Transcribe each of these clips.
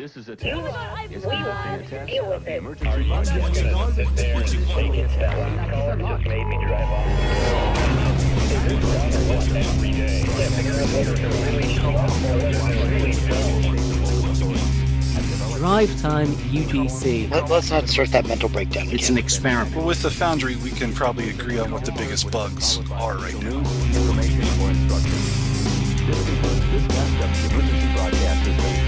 This is a test. It's conducting a test of the emergency broadcast. Just made me drive off. DrivetimeUGC. Let's not start that mental breakdown again. It's an experiment. Well, with the Foundry, we can probably agree on what the biggest bugs are right now. Information or instructions. This concludes this test of the emergency broadcast system.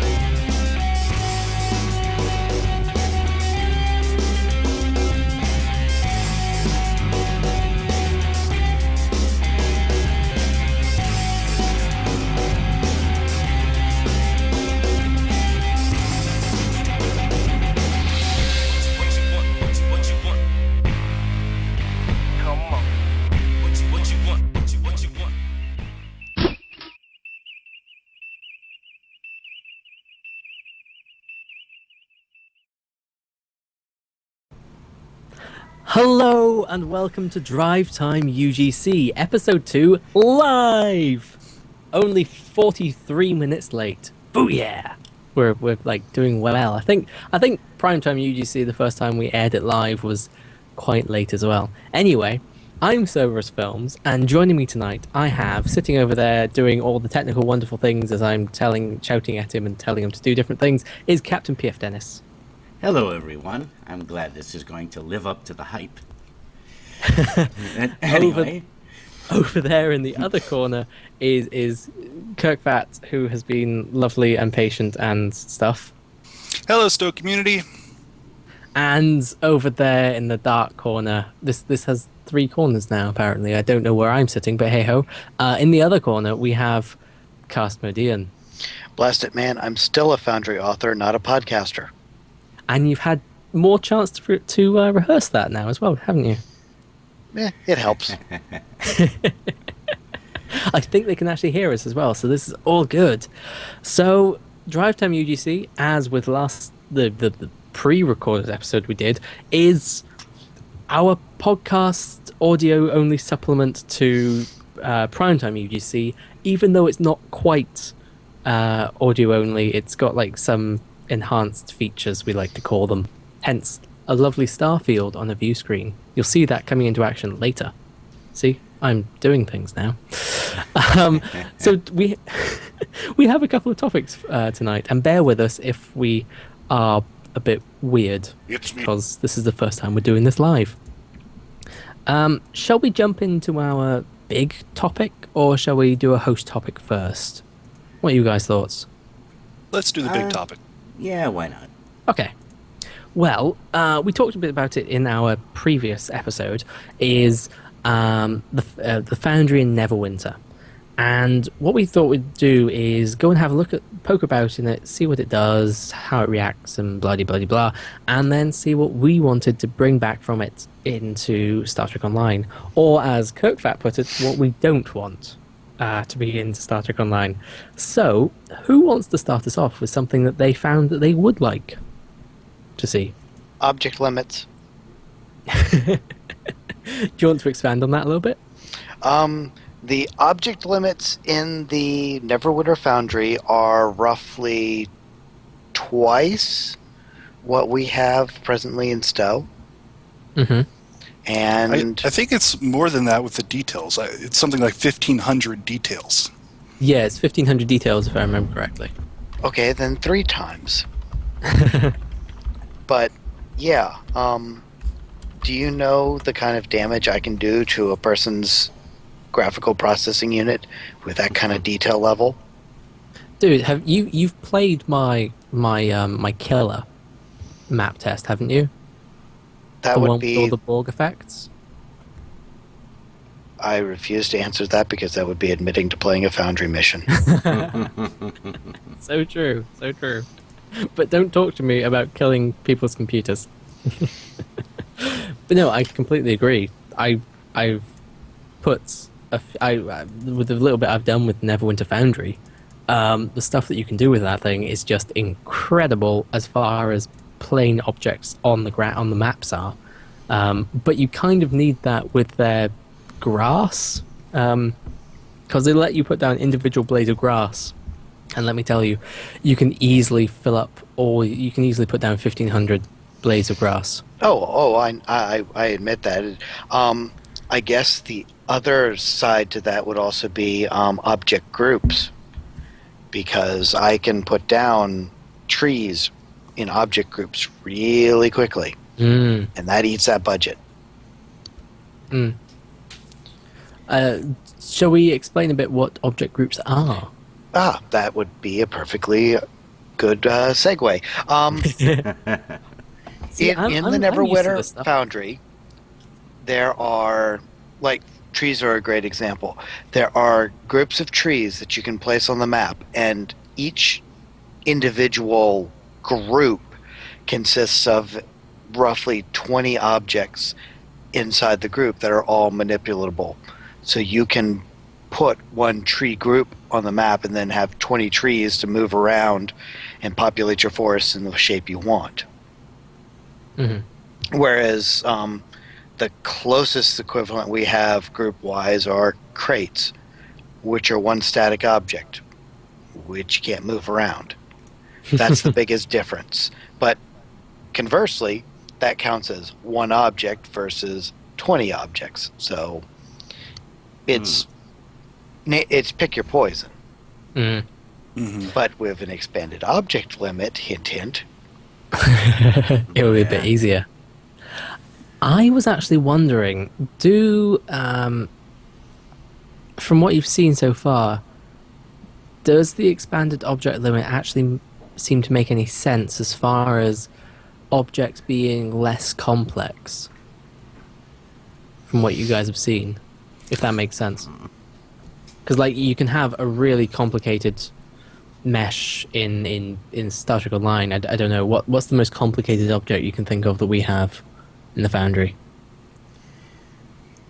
Hello and welcome to DrivetimeUGC, Episode 2, live! Only 43 minutes late. Booyah! We're like doing well. I think PrimetimeUGC, the first time we aired it live, was quite late as well. Anyway, I'm Cerberus Films, and joining me tonight, I have, sitting over there doing all the technical wonderful things as I'm shouting at him and telling him to do different things, is CaptPDennis. Hello, everyone. I'm glad this is going to live up to the hype. Anyway. Over there in the other corner is Kirkfat, who has been lovely and patient and stuff. Hello, Stowe community. And over there in the dark corner, this has 3 corners now, apparently. I don't know where I'm sitting, but hey-ho. In the other corner, we have Castmodean. Blast it, man. I'm still a Foundry author, not a podcaster. And you've had more chance to rehearse that now as well, haven't you? It helps. I think they can actually hear us as well, so this is all good. So, DrivetimeUGC, as with the pre-recorded episode we did, is our podcast audio-only supplement to PrimetimeUGC, even though it's not quite audio-only. It's got like some enhanced features, we like to call them, hence a lovely star field on a view screen. You'll see that coming into action later. See, I'm doing things now. So we have a couple of topics tonight, and bear with us if we are a bit weird, because this is the first time we're doing this live. Shall we jump into our big topic, or shall we do a host topic first? What are you guys' thoughts? Let's do the big topic. Yeah, why not? Okay. Well, we talked a bit about it in our previous episode, is the Foundry in Neverwinter. And what we thought we'd do is go and have a poke about in it, see what it does, how it reacts, and blah-de-blah-de-blah, and then see what we wanted to bring back from it into Star Trek Online. Or, as Kirkfat put it, what we don't want to be into Star Trek Online. So, who wants to start us off with something that they found that they would like to see? Object limits. Do you want to expand on that a little bit? The object limits in the Neverwinter Foundry are roughly twice what we have presently in Stowe. Mm-hmm. And I think it's more than that with the details. It's something like 1,500 details. Yeah, it's 1,500 details, if I remember correctly. okay, then 3 times. But yeah, do you know the kind of damage I can do to a person's graphical processing unit with that kind of detail level? Dude, you've played my killer map test, haven't you? That the would one be with all the Borg effects. I refuse to answer that because that would be admitting to playing a Foundry mission. So true, so true. But don't talk to me about killing people's computers. But no, I completely agree. I've put with the little bit I've done with Neverwinter Foundry, the stuff that you can do with that thing is just incredible as far as plain objects on the maps are. But you kind of need that with their grass, because they let you put down individual blades of grass And let me tell you, you can easily fill up, or you can easily put down 1,500 blades of grass. I admit that. I guess the other side to that would also be object groups, because I can put down trees in object groups really quickly, and that eats that budget. Shall we explain a bit what object groups are? That would be a perfectly good segue. See, in I'm the used to Neverwinter this stuff. Foundry, there are, like, trees are a great example. There are groups of trees that you can place on the map, and each individual group consists of roughly 20 objects inside the group that are all manipulatable. So you can put one tree group on the map and then have 20 trees to move around and populate your forest in the shape you want. Whereas the closest equivalent we have group-wise are crates, which are one static object, which you can't move around. That's the biggest difference. But conversely, that counts as one object versus 20 objects. So it's pick your poison. But with an expanded object limit, hint, hint, It would be a bit easier. I was actually wondering, from what you've seen so far, does the expanded object limit actually seem to make any sense as far as objects being less complex? From what you guys have seen, if that makes sense. Because, like, you can have a really complicated mesh in Star Trek Online. I don't know, what's the most complicated object you can think of that we have in the Foundry?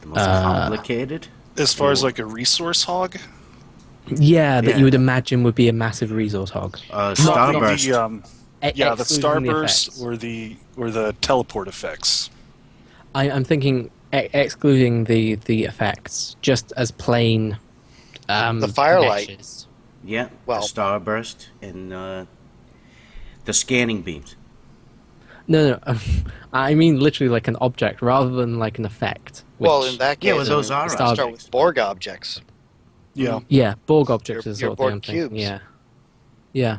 The most complicated? As far as like a resource hog? Yeah, that Yeah. you would imagine would be a massive resource hog. Starburst. The Excluding starburst effects. or the teleport effects. I'm thinking excluding the effects, just as plain the firelight. meshes. Yeah, Well- the starburst and the scanning beams. No, I mean literally like an object rather than like an effect. Well, which- in that case, Yeah, well, those are start objects. with Borg objects. Yeah. yeah, Borg objects Your- is the your sort of thing I'm Borg thinking. cubes. Yeah.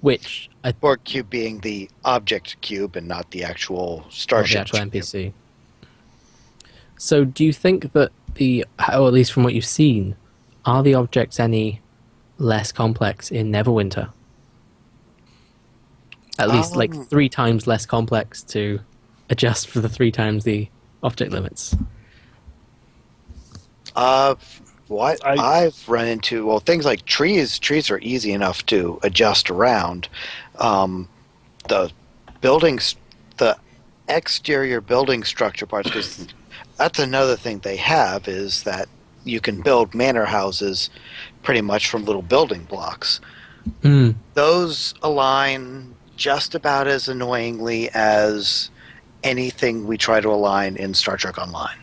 Which I Borg cube being the object cube and not the actual the starship actual cube. NPC. So, do you think that or at least from what you've seen, are the objects any less complex in Neverwinter? At least like 3 times less complex to adjust for the 3 times the object limits. What I've run into, well, things like trees. Trees are easy enough to adjust around. The buildings, the exterior building structure parts, because that's another thing they have, is that you can build manor houses pretty much from little building blocks. Those align just about as annoyingly as anything we try to align in Star Trek Online.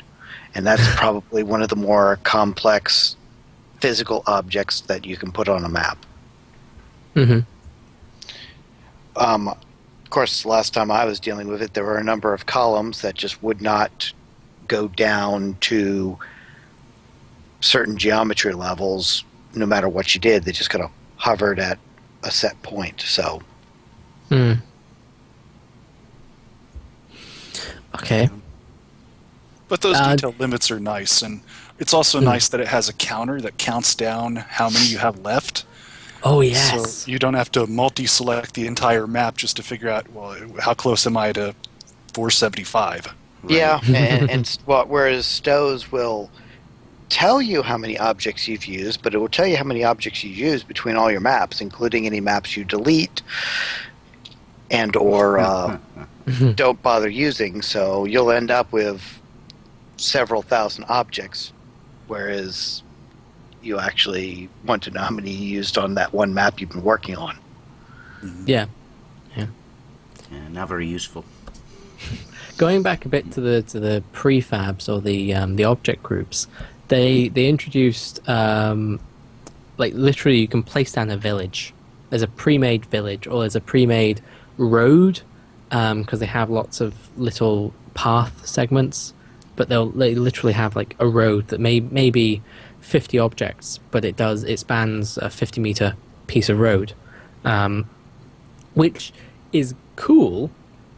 And that's probably one of the more complex physical objects that you can put on a map. Of course, last time I was dealing with it, there were a number of columns that just would not go down to certain geometry levels no matter what you did. They just kind of hovered at a set point. So Okay. But those detail limits are nice, and it's also nice that it has a counter that counts down how many you have left. Oh yes. So you don't have to multi-select the entire map just to figure out, well, how close am I to 475? yeah, and well, whereas stows will tell you how many objects you've used, but it will tell you how many objects you use between all your maps, including any maps you delete and or don't bother using. So you'll end up with several thousand objects, whereas you actually want to know how many you used on that one map you've been working on. Yeah. Yeah, not very useful. Going back a bit to the prefabs or the object groups, they introduced like literally you can place down a village. There's a pre-made village or there's a pre-made road, because they have lots of little path segments, but they literally have like a road that may be 50 objects, but it spans a 50-meter piece of road, which is cool,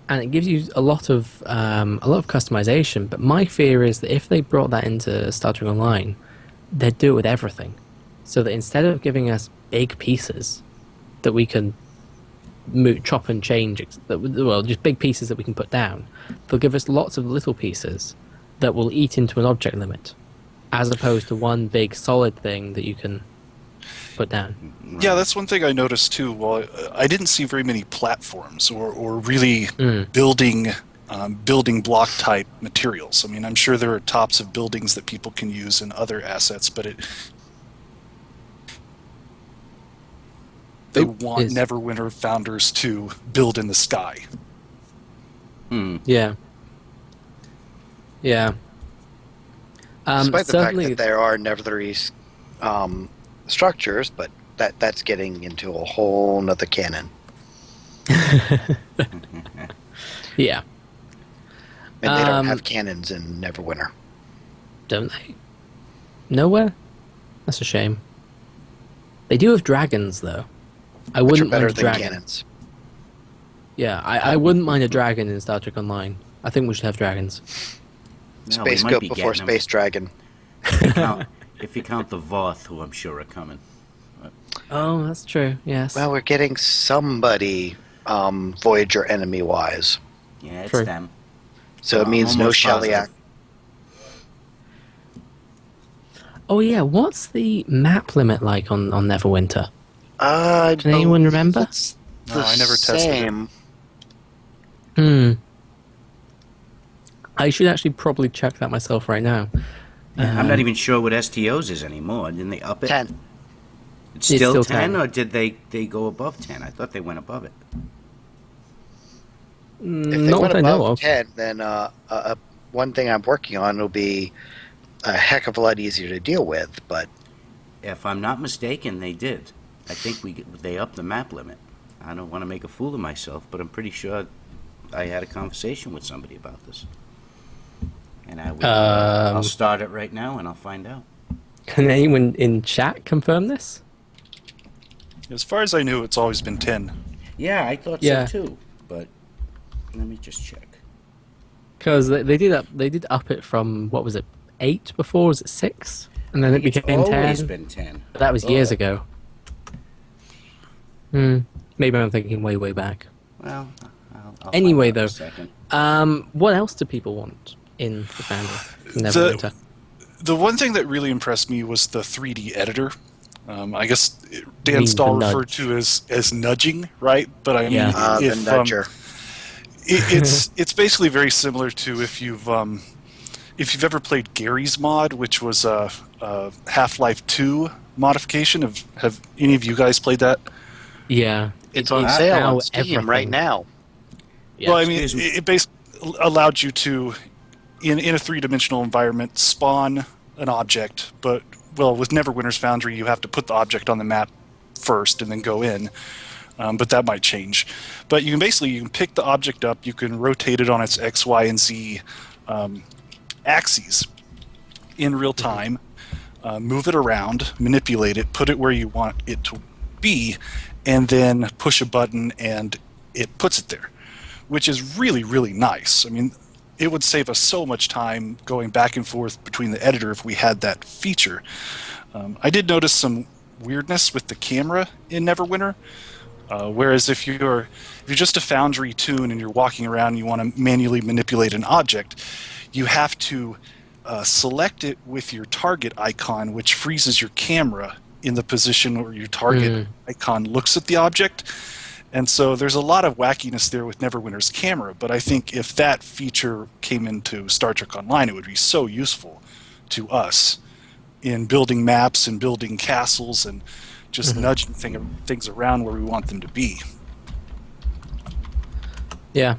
and it gives you a lot of customization. But my fear is that if they brought that into Star Trek Online, they'd do it with everything, so that instead of giving us big pieces that we can chop and change, just big pieces that we can put down, they'll give us lots of little pieces that will eat into an object limit, as opposed to one big solid thing that you can put down. Yeah, that's one thing I noticed too. Well, I didn't see very many platforms or really building block type materials. I mean, I'm sure there are tops of buildings that people can use in other assets, but they want Neverwinter founders to build in the sky. Yeah. Yeah. Despite the fact that there are Neverwinter structures, but that's getting into a whole nother canon. Yeah. And they don't have cannons in Neverwinter. Don't they? Nowhere? That's a shame. They do have dragons, though. I wouldn't better mind a than dragon. cannons. Yeah, I wouldn't mind a dragon in Star Trek Online. I think we should have dragons. No, we Space might Goat be before getting 'em. Space Dragon. If you count the Voth, who I'm sure are coming. Oh, that's true. Yes. Well, we're getting somebody Voyager enemy-wise. Yeah, it's True. them. So it means no Almost positive. Shellyak. Oh yeah, what's the map limit like on Neverwinter? Can anyone remember? No, I never tested it. I should actually probably check that myself right now. I'm not even sure what STOs is anymore. Didn't they up it? 10. It's still, still 10, 10. or did they go above 10? I thought they went above it. If they Not went that I know above of. 10, then one thing I'm working on will be a heck of a lot easier to deal with. But If I'm not mistaken, they did. I think they upped the map limit. I don't want to make a fool of myself, but I'm pretty sure I had a conversation with somebody about this. And I'll start it right now, and I'll find out. Can anyone in chat confirm this? As far as I knew, it's always been 10. Yeah, I thought Yeah. so too, but let me just check. Because they did up it from, what was it, 8 before? Was it 6? And then it It's became 10? always been 10. But that was years Oh. ago. Maybe I'm thinking way back. Well, I'll Anyway, find out in a though, second. what else do people want in the Foundry? Neverwinter. The one thing that really impressed me was the 3D editor. I guess Dan mean Stahl the referred to as nudging, right? But I mean, Yeah. the if, nudger. it's basically very similar to if you've ever played Gary's mod, which was a Half-Life 2 modification. Have any of you guys played that? Yeah. It's on It's sale now on Steam everything. right now. Yeah. Well, I mean, Excuse me. it basically allowed you to, in a three-dimensional environment, spawn an object. But, well, with Neverwinter's Foundry, you have to put the object on the map first and then go in. But that might change. But you can pick the object up, you can rotate it on its X, Y, and Z axes in real time, move it around, manipulate it, put it where you want it to be, and then push a button and it puts it there, which is really, really nice. I mean, it would save us so much time going back and forth between the editor if we had that feature. I did notice some weirdness with the camera in Neverwinter. Whereas if you're just a Foundry toon and you're walking around and you want to manually manipulate an object, you have to select it with your target icon, which freezes your camera in the position where your target icon looks at the object. And so there's a lot of wackiness there with Neverwinter's camera, but I think if that feature came into Star Trek Online, it would be so useful to us in building maps and building castles and just nudging things around where we want them to be. Yeah.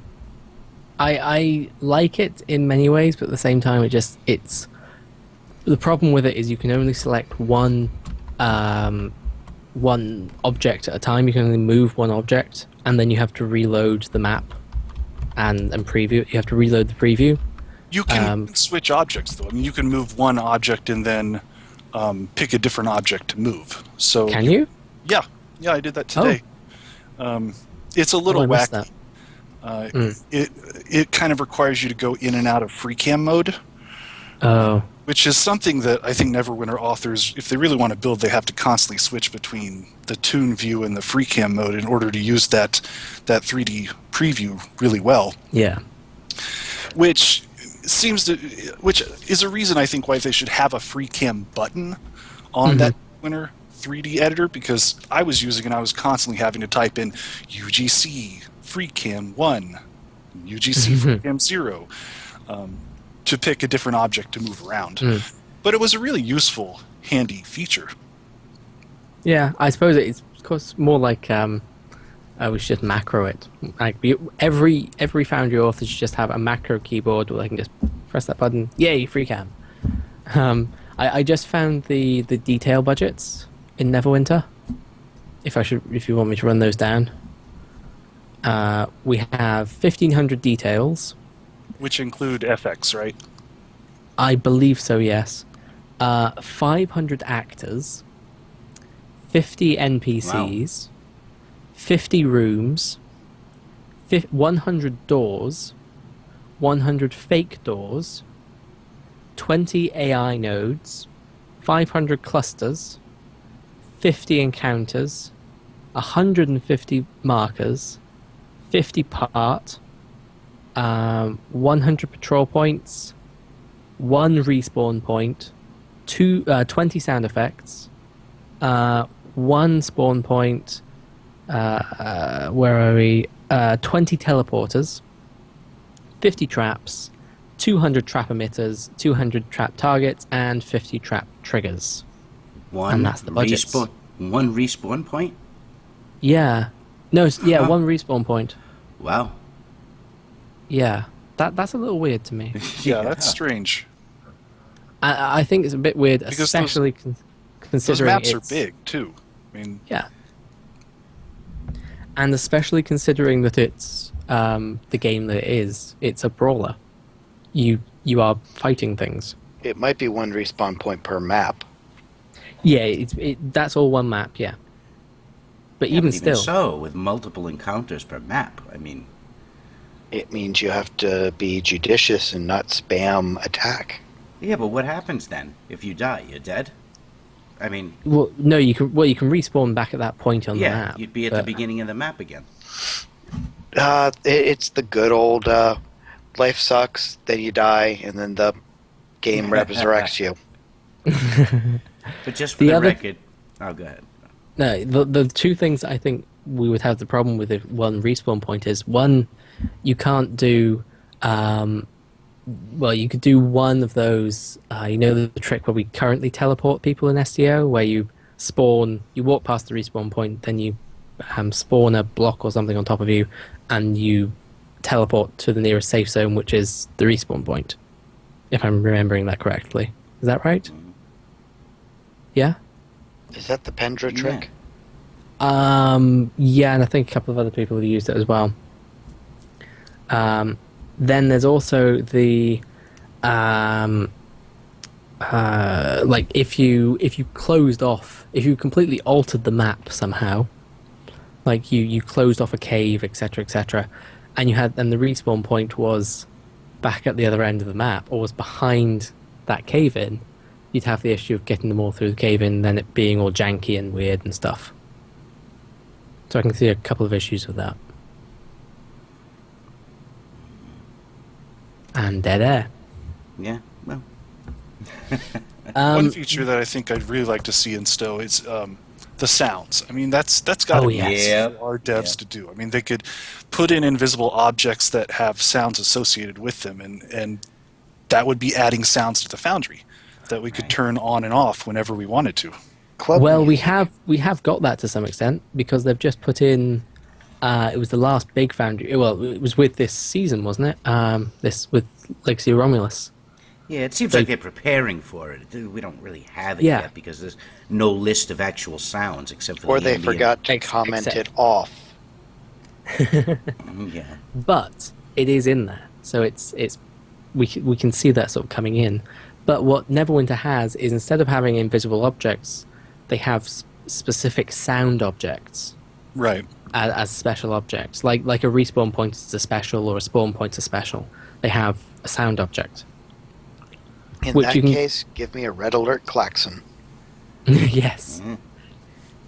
I like it in many ways, but at the same time, it's the problem with it is you can only select one one object at a time. You can only move one object, and then you have to reload the map and preview. You have to reload the preview. You can switch objects, though. I mean, you can move one object and then pick a different object to move. So Can you? Yeah, I did that today. It's a little I missed wacky. that. It kind of requires you to go in and out of free cam mode. Oh. Which is something that I think Neverwinter authors, if they really want to build, they have to constantly switch between the toon view and the free cam mode in order to use that 3D preview really well. Yeah. Which is a reason I think why they should have a free cam button on that Neverwinter 3D editor, because I was using it and I was constantly having to type in UGC free cam 1, UGC free cam 0. To pick a different object to move around. But it was a really useful, handy feature. Yeah, I suppose it's of course more like we should just macro it. Like every Foundry author should just have a macro keyboard where they can just press that button. Yay, free cam. I just found the detail budgets in Neverwinter. If you want me to run those down, we have 1,500 details. Which include FX, right? I believe so, yes. 500 actors, 50 NPCs, 50 rooms, 100 doors, 100 fake doors, 20 AI nodes, 500 clusters, 50 encounters, 150 markers, 50 part, 100 patrol points, 1 respawn point, 20 sound effects, 1 spawn point, where are we? 20 teleporters, 50 traps, 200 trap emitters, 200 trap targets, and 50 trap triggers. And that's the budget. One respawn point? Yeah. No, yeah, 1 respawn point. Wow. Yeah, that's a little weird to me. Yeah, that's strange. I think it's a bit weird, Because especially considering those maps are big too. I mean, yeah, and especially considering that it's the game that it is. It's a brawler. You are fighting things. It might be 1 respawn point per map. Yeah, that's all one map. Yeah, but even still, so with multiple encounters per map, I mean. It means you have to be judicious and not spam attack. Yeah, but what happens then? If you die, you're dead? I mean... Well, no, you can respawn back at that point on the map. Yeah, you'd be at the beginning of the map again. It's the good old life sucks, then you die, and then the game resurrects you. But just for the record... Oh, go ahead. No, the two things I think we would have the problem with if 1 respawn point is, 1, you can't do well, you could do one of those, you know, the trick where we currently teleport people in STO, where you walk past the respawn point, then you spawn a block or something on top of you, and you teleport to the nearest safe zone, which is the respawn point, if I'm remembering that correctly. Is that right? Yeah? Is that the Pendra trick? Yeah, and I think a couple of other people have used it as well. Then there's also the like if you closed off, if you completely altered the map somehow, like you closed off a cave, etc., and the respawn point was back at the other end of the map or was behind that cave in, you'd have the issue of getting them all through the cave in, then it being all janky and weird and stuff. So I can see a couple of issues with that. And dead air. Yeah, well. One feature that I think I'd really like to see in STO is the sounds. I mean, that's got to be yes. for our devs to do. I mean, they could put in invisible objects that have sounds associated with them, and that would be adding sounds to the Foundry that we could turn on and off whenever we wanted to. Well, we have got that to some extent, because they've just put in. It was the last big Foundry. Well, it was with this season, wasn't it? This with Legacy of Romulus. Yeah, it seems So- like they're preparing for it. We don't really have it Yeah. yet because there's no list of actual sounds except for Or the they ambient. forgot to Ex- comment except- it off. Yeah. But it is in there, so we can see that sort of coming in. But what Neverwinter has is, instead of having invisible objects, they have specific sound objects Right. as special objects, like a respawn point is a special or a spawn point is a special. They have a sound object. In Which that you can- case, give me a red alert klaxon. Yes.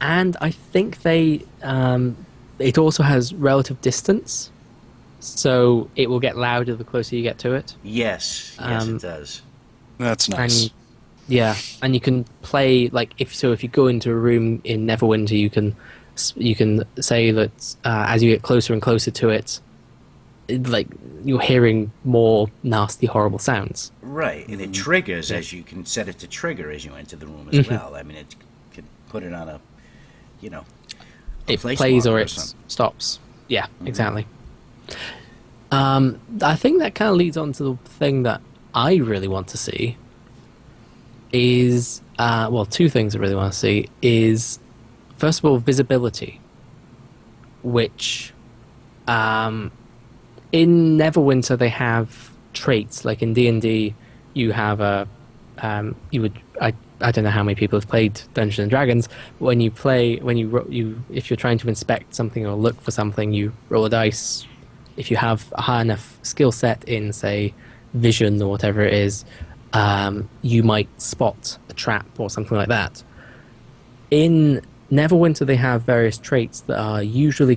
And I think it also has relative distance, so it will get louder the closer you get to it. Yes, it does. That's nice. And yeah, and you can play like if you go into a room in Neverwinter, you can say that as you get closer and closer to it, like you're hearing more nasty, horrible sounds. Right, and it triggers as you can set it to trigger as you enter the room as well. I mean, it can put it on a It place plays marker or or it something. stops. Yeah, exactly. I think that kind of leads on to the thing that I really want to see. Is two things I really want to see is, first of all, visibility, which in Neverwinter they have traits. Like in D&D, you have a I don't know how many people have played Dungeons and Dragons. When you if you're trying to inspect something or look for something, you roll a dice. If you have a high enough skill set in, say, vision or whatever it is, you might spot a trap or something like that. In Neverwinter, they have various traits that are usually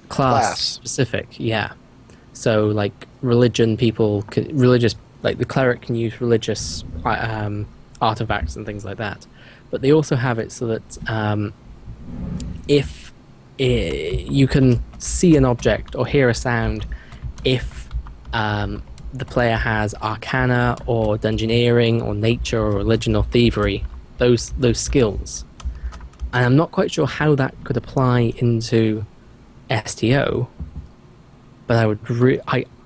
class specific. Yeah. So, like religion, like the cleric can use religious artifacts and things like that. But they also have it so that if you can see an object or hear a sound, if the player has Arcana or Dungeoneering or Nature or Religion or Thievery, those skills. And I'm not quite sure how that could apply into STO, but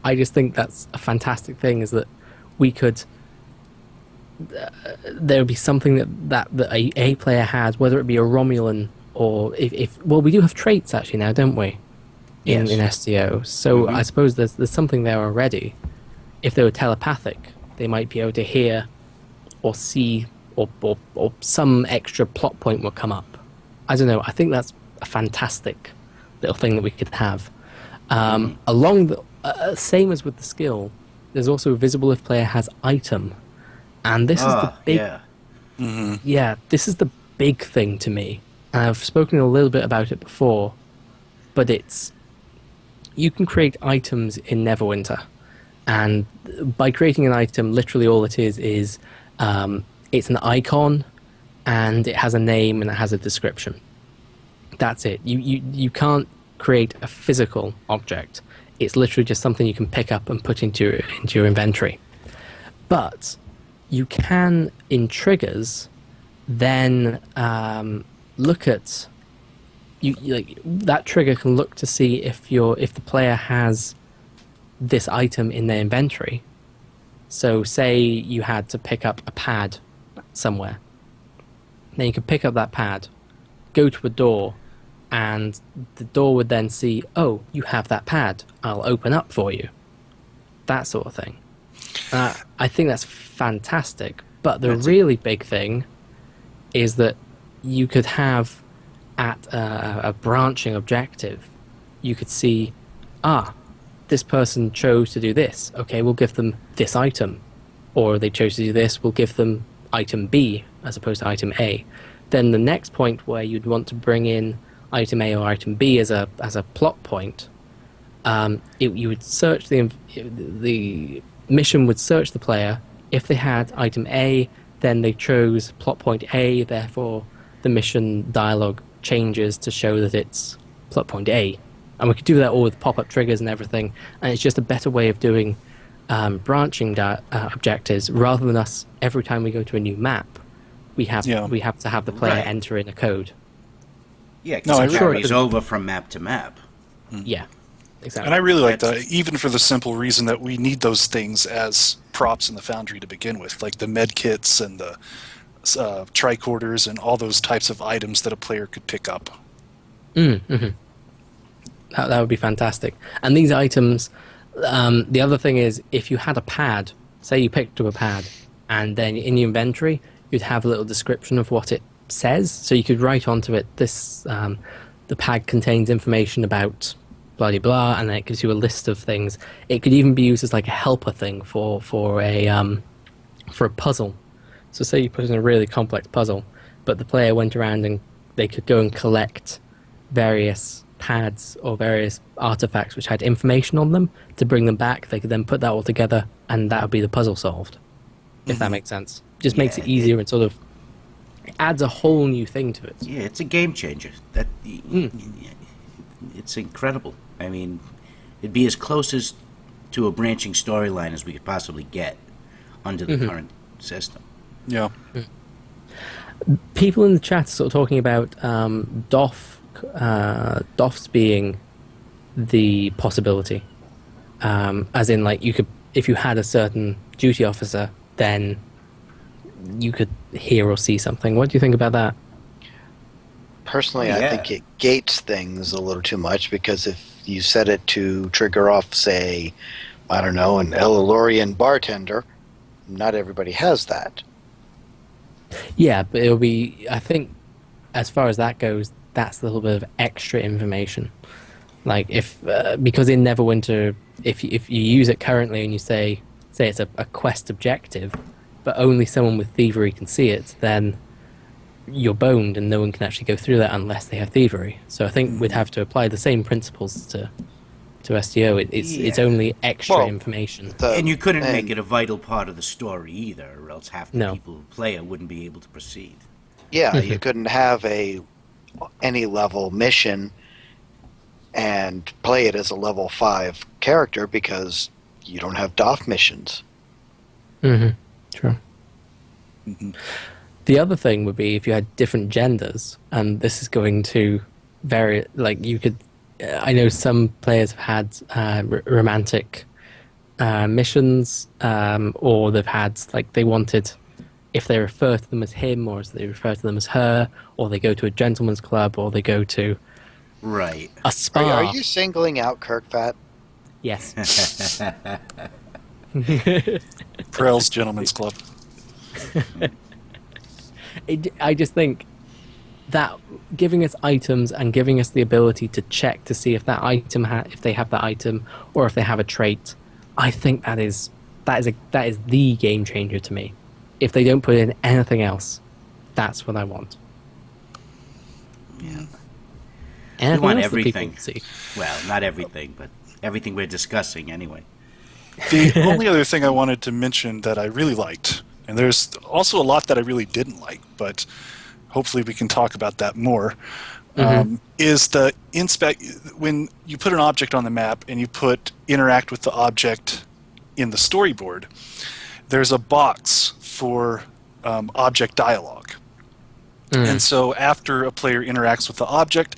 I just think that's a fantastic thing, is that we could there would be something that a player has, whether it be a Romulan or if we do have traits actually now, don't we? In STO. So I suppose there's something there already. If they were telepathic, they might be able to hear or see or some extra plot point will come up. I don't know. I think that's a fantastic little thing that we could have. Along the same as with the skill, there's also visible if player has item, and this is the big this is the big thing to me. And I've spoken a little bit about it before, but you can create items in Neverwinter, and by creating an item, literally all it is it's an icon, and it has a name and it has a description. That's it. You can't create a physical object. It's literally just something you can pick up and put into your inventory. But you can, in triggers, then look at that trigger can look to see if the player has this item in their inventory. So say you had to pick up a pad somewhere. Then you could pick up that pad, go to a door, and the door would then see, oh, you have that pad, I'll open up for you. That sort of thing. I think that's fantastic. But the really big thing is that you could have at a branching objective, you could see, this person chose to do this. Okay, we'll give them this item. Or they chose to do this, we'll give them item B as opposed to item A. Then the next point where you'd want to bring in item A or item B as a plot point, you would search the mission would search the player. If they had item A, then they chose plot point A, therefore the mission dialogue changes to show that it's plot point A. And we could do that all with pop-up triggers and everything, and it's just a better way of doing branching objectives, rather than us every time we go to a new map we have to have the player enter in a code. Yeah, because No, it I'm carries over from map to map. Yeah, exactly. And I really like that, even for the simple reason that we need those things as props in the Foundry to begin with, like the med kits and the tricorders and all those types of items that a player could pick up. Mm-hmm. That would be fantastic. And these items, the other thing is, if you had a pad, say you picked up a pad, and then in your inventory, you'd have a little description of what it says. So you could write onto it, this the pad contains information about blah, blah, blah, and then it gives you a list of things. It could even be used as like a helper thing for a puzzle. So say you put in a really complex puzzle, but the player went around and they could go and collect various pads or various artifacts which had information on them to bring them back. They could then put that all together, and that would be the puzzle solved. If that makes sense. Just makes it easier and sort of adds a whole new thing to it. Yeah, it's a game changer. It's incredible. I mean, it'd be as close as to a branching storyline as we could possibly get under the current system. Yeah. People in the chat are sort of talking about DOFs being the possibility. As in, like, you could, if you had a certain duty officer, then you could hear or see something. What do you think about that? Personally, I think it gates things a little too much, because if you set it to trigger off, say, I don't know, an Elilorian bartender, not everybody has that. Yeah, but it'll be, I think, as far as that goes, that's a little bit of extra information. Like, if, because in Neverwinter, if you use it currently and you say it's a quest objective, but only someone with thievery can see it, then you're boned and no one can actually go through that unless they have thievery. So I think we'd have to apply the same principles to STO. It's only extra information. And you couldn't make it a vital part of the story either, or else half the people who play it wouldn't be able to proceed. Yeah, you couldn't have any level mission and play it as a level 5 character because you don't have DOF missions. True. The other thing would be if you had different genders, and this is going to vary. Like, you could, I know some players have had romantic missions, or they've had, like, they wanted, if they refer to them as him, or if they refer to them as her, or they go to a gentleman's club, or they go to a spa. Are you singling out Kirkfat? Yes. Prell's Gentleman's Club. I just think that giving us items and giving us the ability to check to see if that item if they have that item or if they have a trait, I think that is the game changer to me. If they don't put in anything else, that's what I want. Yeah. Anything we want else that people everything. can see? Well, not everything, but everything we're discussing anyway. The only other thing I wanted to mention that I really liked, and there's also a lot that I really didn't like, but hopefully we can talk about that more, is the when you put an object on the map and you put interact with the object in the storyboard, there's a box for object dialogue. And so after a player interacts with the object,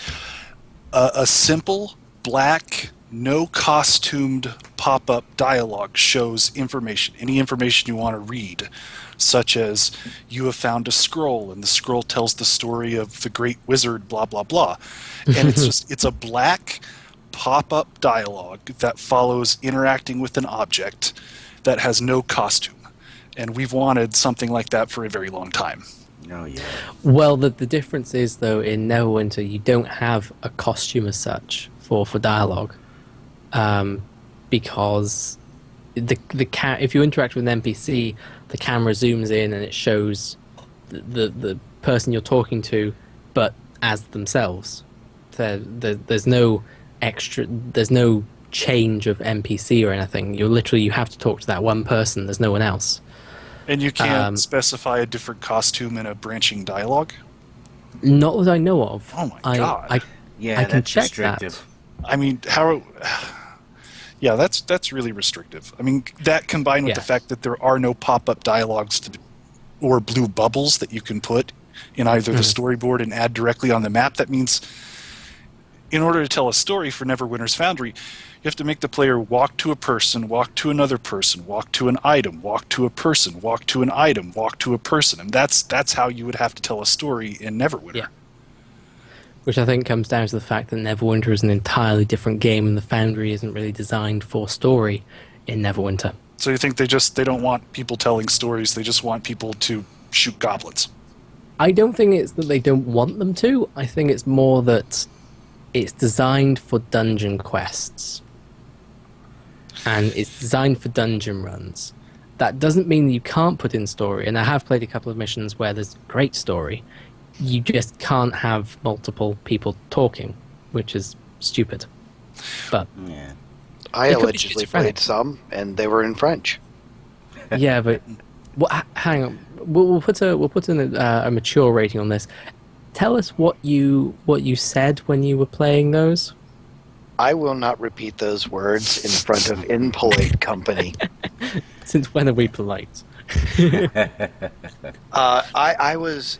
a simple black, no costumed pop-up dialogue shows information, any information you want to read, such as you have found a scroll and the scroll tells the story of the great wizard, blah, blah, blah. And it's a black pop-up dialogue that follows interacting with an object that has no costume. And we've wanted something like that for a very long time. Oh, yeah. Well, the difference is, though, in Neverwinter, you don't have a costume as such for dialogue. Because if you interact with an NPC, the camera zooms in and it shows the person you're talking to, but as themselves. There's no change of NPC or anything. You have to talk to that one person. There's no one else. And you can't specify a different costume in a branching dialogue? Not that I know of. Oh my god! I can that's check restrictive. I mean, how? Yeah, that's really restrictive. I mean, that combined with the fact that there are no pop-up dialogues or blue bubbles that you can put in either the storyboard and add directly on the map, that means in order to tell a story for Neverwinter's Foundry, you have to make the player walk to a person, walk to another person, walk to an item, walk to a person, walk to an item, walk to a person. And that's how you would have to tell a story in Neverwinter. Yeah. Which I think comes down to the fact that Neverwinter is an entirely different game and the Foundry isn't really designed for story in Neverwinter. So you think they don't want people telling stories, they just want people to shoot goblins? I don't think it's that they don't want them to. I think it's more that it's designed for dungeon quests. And it's designed for dungeon runs. That doesn't mean that you can't put in story. And I have played a couple of missions where there's great story. You just can't have multiple people talking, which is stupid. But Yeah. I It could be allegedly schizophrenic. played some, and they were in French. yeah, but hang on. We'll put in a mature rating on this. Tell us what you said when you were playing those. I will not repeat those words in front of impolite company. Since when are we polite? I was.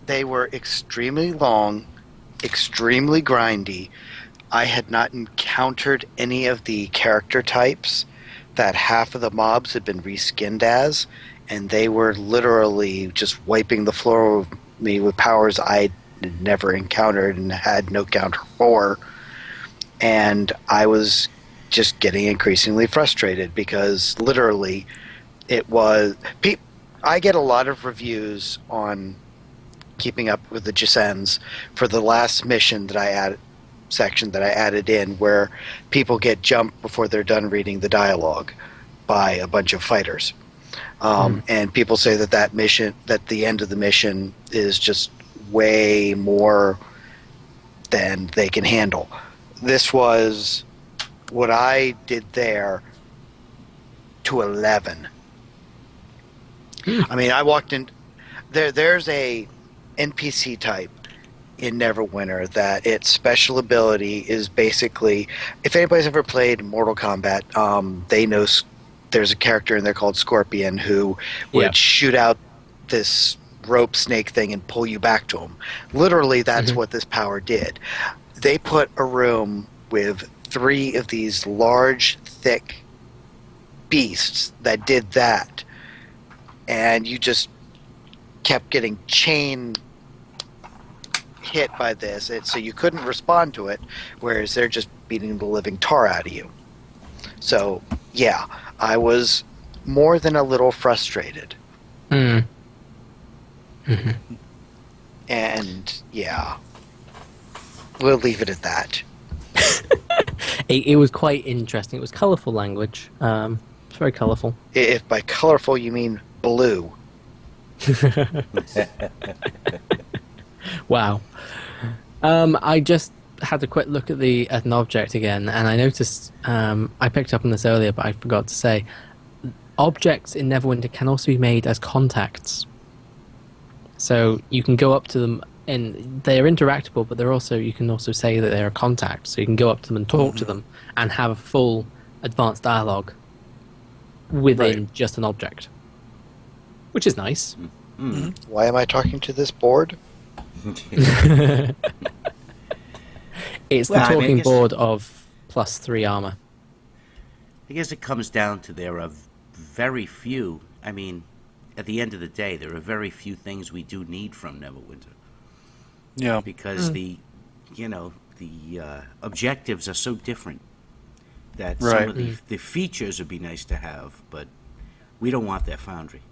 They were extremely long, extremely grindy. I had not encountered any of the character types that half of the mobs had been reskinned as, and they were literally just wiping the floor with me with powers I had never encountered and had no counter for. And I was just getting increasingly frustrated because literally it was... I get a lot of reviews on Keeping Up with the Gisens for the last mission that I added, section that I added in, where people get jumped before they're done reading the dialogue by a bunch of fighters. And people say that mission, that the end of the mission is just way more than they can handle. This was what I did there to 11. I mean, I walked in. There's a NPC type in Neverwinter that its special ability is basically, if anybody's ever played Mortal Kombat, they know there's a character in there called Scorpion who would shoot out this rope snake thing and pull you back to him. Literally, that's what this power did. They put a room with 3 of these large, thick beasts that did that, and you just kept getting chain hit by this, so you couldn't respond to it, whereas they're just beating the living tar out of you. So, yeah, I was more than a little frustrated. And, yeah, we'll leave it at that. It was quite interesting. It was colourful language. It's very colourful. If by colorful you mean blue. Wow. I just had a quick look at an object again, and I noticed I picked up on this earlier, but I forgot to say objects in Neverwinter can also be made as contacts. So you can go up to them, and they're interactable, but you can also say that they're a contact. So you can go up to them and talk to them, and have a full advanced dialogue within just an object, which is nice. Why am I talking to this board? It's the Well, I mean, I talking guess- board of +3 armor. I guess it comes down to there are very few. I mean, at the end of the day, there are very few things we do need from Neverwinter Yeah. because the objectives are so different that some Right. of the features would be nice to have, but we don't want that Foundry.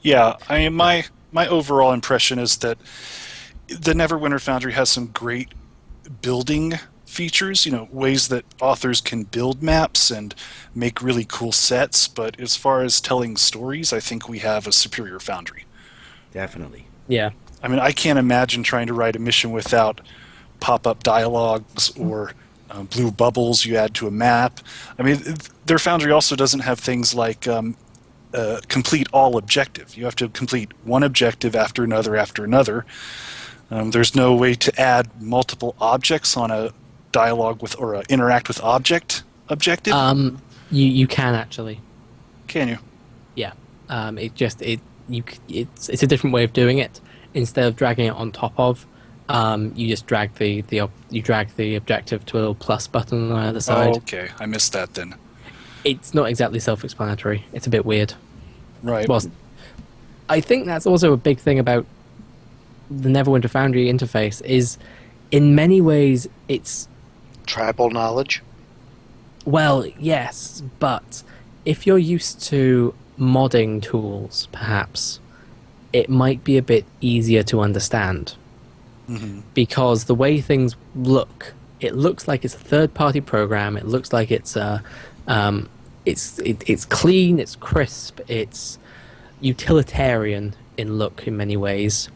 Yeah, I mean, my overall impression is that the Neverwinter Foundry has some great building features, ways that authors can build maps and make really cool sets, but as far as telling stories, I think we have a superior Foundry. Definitely. Yeah. I mean, I can't imagine trying to write a mission without pop-up dialogues or blue bubbles you add to a map. I mean, their Foundry also doesn't have things like complete all objective. You have to complete one objective after another after another. There's no way to add multiple objects on a dialogue with or a interact with objective. You can actually. Can you? Yeah. It's a different way of doing it. Instead of dragging it on top of You just drag you drag the objective to a little plus button on the other side. Oh, okay. I missed that then. It's not exactly self-explanatory. It's a bit weird. Right. Well, I think that's also a big thing about the Neverwinter Foundry interface is, in many ways, it's... Tribal knowledge? Well, yes, but if you're used to modding tools, perhaps, it might be a bit easier to understand. Mm-hmm. Because the way things look, it looks like it's a third-party program. It looks like it's it's clean, it's crisp, it's utilitarian in look in many ways.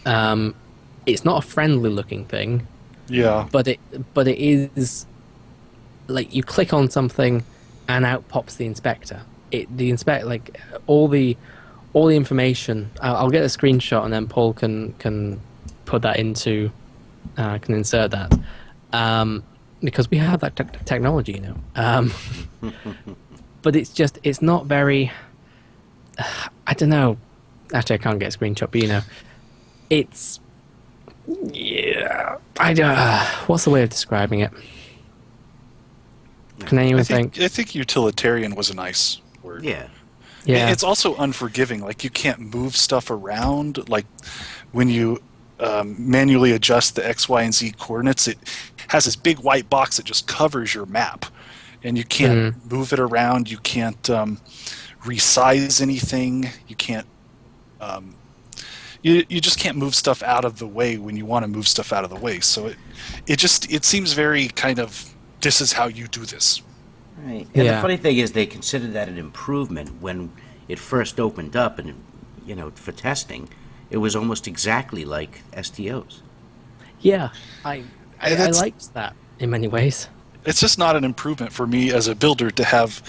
It's not a friendly-looking thing. Yeah. But it is like you click on something, and out pops the inspector. All the information. I'll get a screenshot, and then Paul can put that into can insert that because we have that technology, you know. But it's not very. I don't know. Actually, I can't get a screenshot, but you know, it's. Yeah, I don't. What's the way of describing it? Can anyone think? I think utilitarian was a nice word. Yeah. Yeah. It's also unforgiving. Like, you can't move stuff around. Like, when you manually adjust the X, Y, and Z coordinates, it has this big white box that just covers your map. And you can't move it around. You can't resize anything. You can't... You just can't move stuff out of the way when you want to move stuff out of the way. So it seems very kind of, this is how you do this. Right. And Yeah. the funny thing is, they considered that an improvement when it first opened up, and for testing, it was almost exactly like STOs. Yeah, I liked that in many ways. It's just not an improvement for me as a builder to have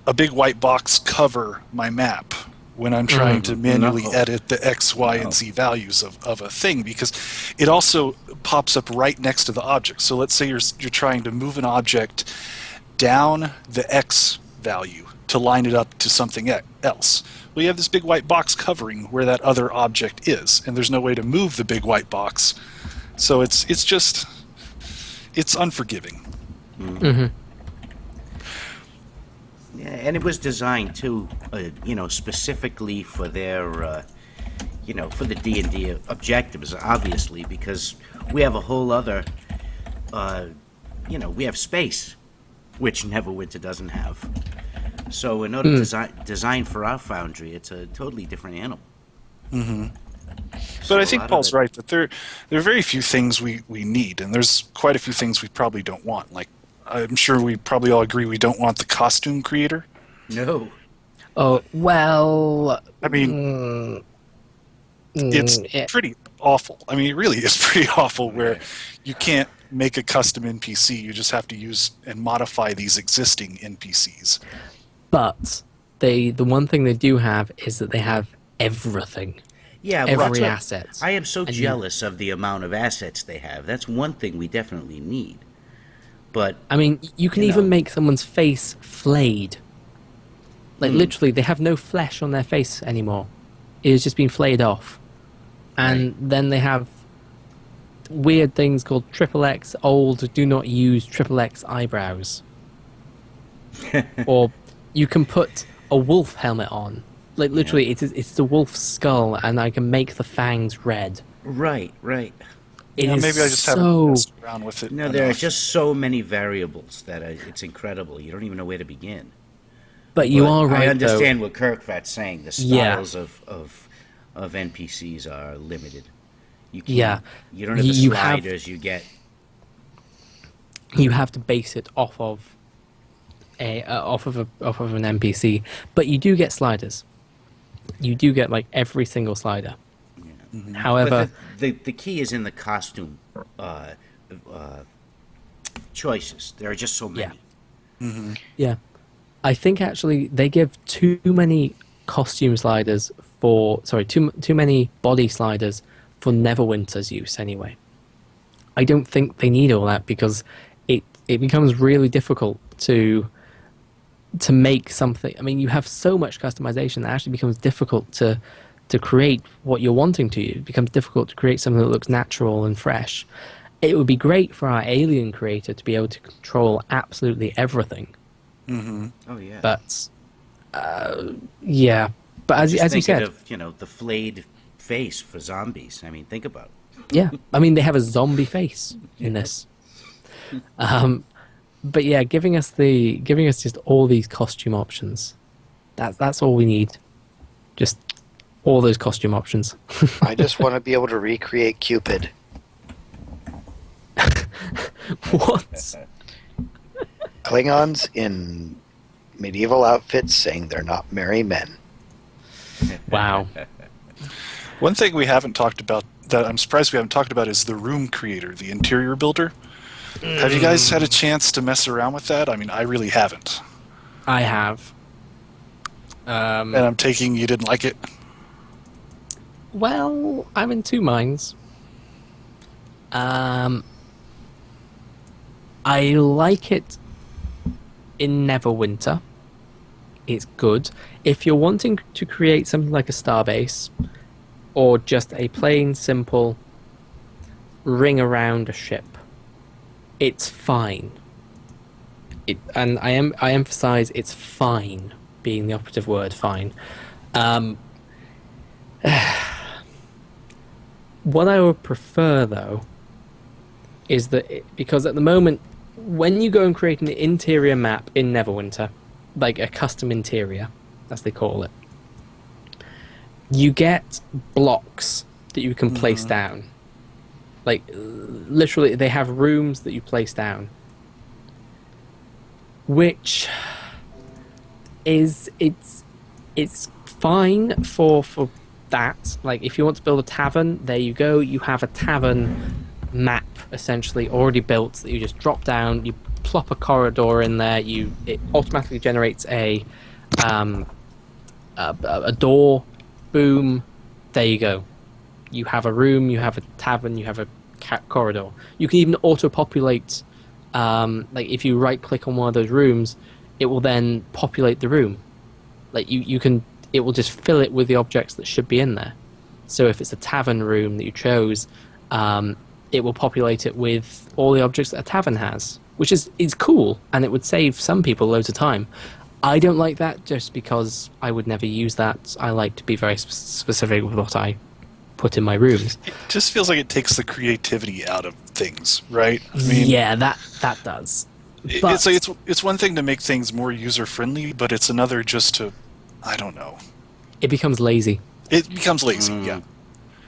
a big white box cover my map when I'm trying to manually edit the X, Y, and Z values of a thing, because it also pops up right next to the object. So let's say you're trying to move an object down the X value to line it up to something else. Well, you have this big white box covering where that other object is, and there's no way to move the big white box. So it's unforgiving. Mm-hmm. Yeah, and it was designed too, specifically for their, for the D&D objectives, obviously, because we have a whole other, we have space, which Neverwinter doesnn't have. So in order to design for our Foundry, it's a totally different animal. Mm-hmm. So But I think a lot of Paul's it- right that there are very few things we need, and there's quite a few things we probably don't want. Like, I'm sure we probably all agree we don't want the costume creator. No. Oh well. I mean, it's pretty awful. I mean, it really is pretty awful where you can't make a custom NPC. You just have to use and modify these existing NPCs. But the one thing they do have is that they have everything. Yeah, well, Every that's what- asset. I am so And jealous of the amount of assets they have. That's one thing we definitely need. But I mean, you can You even know. make someone's face flayed. Like literally, they have no flesh on their face anymore. It has just been flayed off. And then they have weird things called XXX old do not use XXX eyebrows. Or you can put a wolf helmet on. Like literally, it's the wolf's skull, and I can make the fangs red. right. It Yeah, is maybe I just so haven't messed around with it. No, there are enough. just so many variables that it's incredible. You don't even know where to begin. But you But are right. I understand what Kirkfat's saying. The Yeah. styles of NPCs are limited. You can't, Yeah. You don't have the You have- sliders you get. You have to base it off of an NPC, but you do get sliders. You do get like every single slider. However, But the key is in the costume choices. There are just so many. yeah, I think actually they give too many costume sliders too many body sliders for Neverwinter's use anyway. I don't think they need all that because it becomes really difficult to make something. I mean, you have so much customization that it actually becomes difficult to to create what you're wanting to. It becomes difficult to create something that looks natural and fresh. It would be great for our alien creator to be able to control absolutely everything. Mm-hmm. Oh yeah. But yeah. But as Just you thinking said, of, the flayed face for zombies. I mean, think about it. yeah. I mean, they have a zombie face in this. But yeah, giving us just all these costume options. That's all we need. Just all those costume options. I just want to be able to recreate Cupid. What? Klingons in medieval outfits saying they're not merry men. Wow. One thing we haven't talked about that I'm surprised we haven't talked about is the room creator, the interior builder. Have you guys had a chance to mess around with that? I mean, I really haven't. I have. And I'm taking you didn't like it? Well, I'm in two minds. I like it in Neverwinter. It's good. If you're wanting to create something like a starbase, or just a plain, simple ring around a ship, it's fine. And I emphasize it's fine, being the operative word, fine. What I would prefer, though, is that because at the moment, when you go and create an interior map in Neverwinter, like a custom interior, as they call it, you get blocks that you can place down. Like, literally, they have rooms that you place down. Which is, it's fine for that. Like, if you want to build a tavern, there you go. You have a tavern map, essentially, already built that you just drop down, you plop a corridor in there, it automatically generates a door, boom, there you go. You have a room, you have a tavern, you have a corridor. You can even auto-populate, like if you right-click on one of those rooms, it will then populate the room. Like it will just fill it with the objects that should be in there. So if it's a tavern room that you chose, it will populate it with all the objects that a tavern has, which is cool, and it would save some people loads of time. I don't like that just because I would never use that. I like to be very specific with what I put in my rooms. It just feels like it takes the creativity out of things, right? I mean, yeah, that does. But it's one thing to make things more user-friendly, but it's another just to, I don't know. It becomes lazy. It becomes lazy, yeah.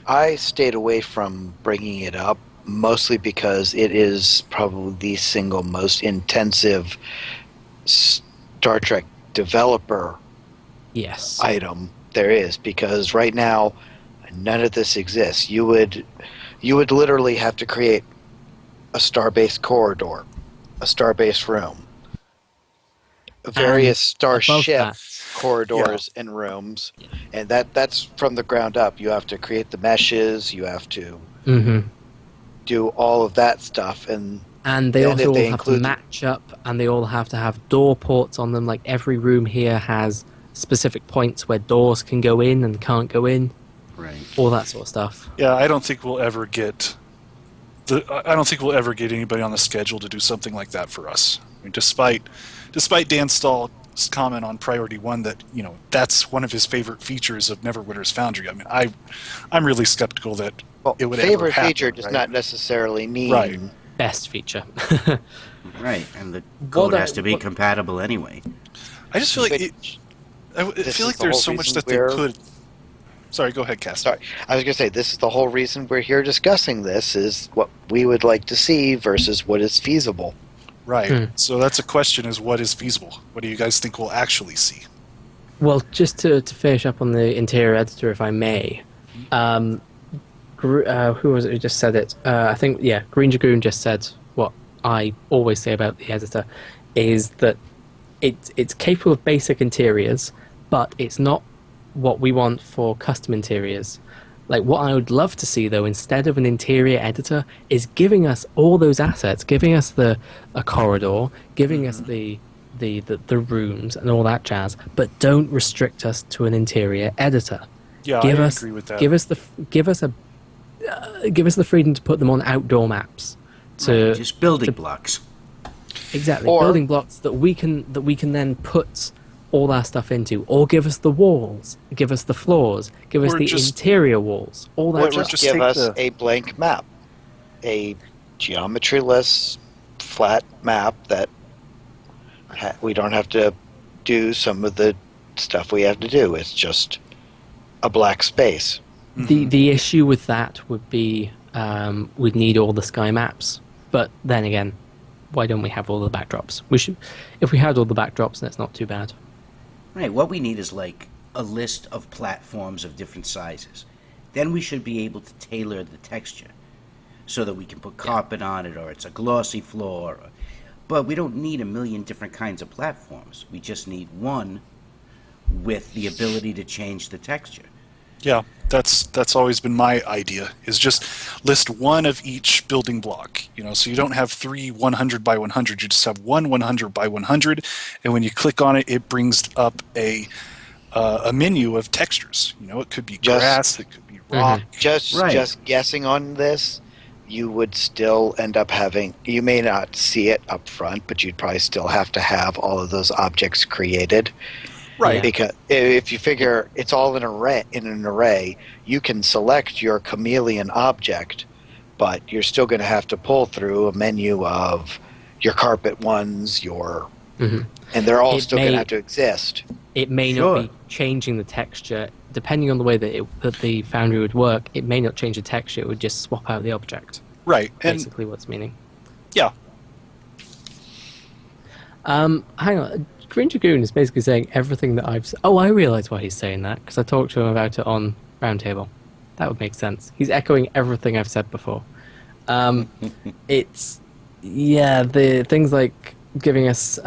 I stayed away from bringing it up, mostly because it is probably the single most intensive Star Trek developer item there is, because right now none of this exists. You would literally have to create a starbase corridor, a starbase room, various starship corridors and rooms, and that's from the ground up. You have to create the meshes, you have to do all of that stuff, and they also all have to match up, and they all have to have door ports on them. Like every room here has specific points where doors can go in and can't go in. Right. All that sort of stuff. Yeah, I don't think we'll ever get anybody on the schedule to do something like that for us. I mean, despite Dan Stahl's comment on Priority 1 that, that's one of his favorite features of Neverwinter's Foundry. I mean, I'm really skeptical that it would ever happen. Favorite feature does not necessarily mean best feature. Right, and the code has to be compatible anyway. I just feel like I feel like there's so much that they could. Sorry, go ahead, Cass. Sorry, I was going to say, this is the whole reason we're here discussing this, is what we would like to see versus what is feasible. Right. So that's a question, is what is feasible? What do you guys think we'll actually see? Well, just to finish up on the interior editor, if I may, who was it who just said it? I think, Green Dragoon just said what I always say about the editor, is that it's capable of basic interiors, but it's not what we want for custom interiors. Like, what I would love to see, though, instead of an interior editor, is giving us all those assets, giving us a corridor, giving us the rooms and all that jazz, but don't restrict us to an interior editor. Yeah, Give I us, agree with that. give us the freedom to put them on outdoor maps. Right, just building blocks. Exactly, Or- building blocks that we can then put all our stuff into, or give us the walls, give us the floors, give us Or the just- interior walls, all that Or stuff. just just give take us the- a blank map, a geometryless flat map that we don't have to do some of the stuff we have to do. It's just a black space. The issue with that would be we'd need all the sky maps, but then again, why don't we have all the backdrops? We should, if we had all the backdrops, then it's not too bad. Right, what we need is like a list of platforms of different sizes. Then we should be able to tailor the texture so that we can put carpet on it, or it's a glossy floor. But we don't need a million different kinds of platforms. We just need one with the ability to change the texture. Yeah, that's always been my idea, is just list one of each building block, so you don't have 3 100 by 100, you just have one 100 by 100, and when you click on it, it brings up a menu of textures. It could be grass, it could be rock. Just guessing on this, you would still end up having, you may not see it up front, but you'd probably still have to have all of those objects created. Right. Because if you figure it's all in an array, you can select your chameleon object, but you're still going to have to pull through a menu of your carpet ones, and they're all still going to have to exist. It may not be changing the texture, depending on the way that the Foundry would work. It may not change the texture; it would just swap out the object. Right. Basically, what's meaning. Yeah. Hang on. Green Dragoon is basically saying everything that I've... Oh, I realise why he's saying that, because I talked to him about it on Roundtable. That would make sense. He's echoing everything I've said before. It's... Yeah, the things like giving us...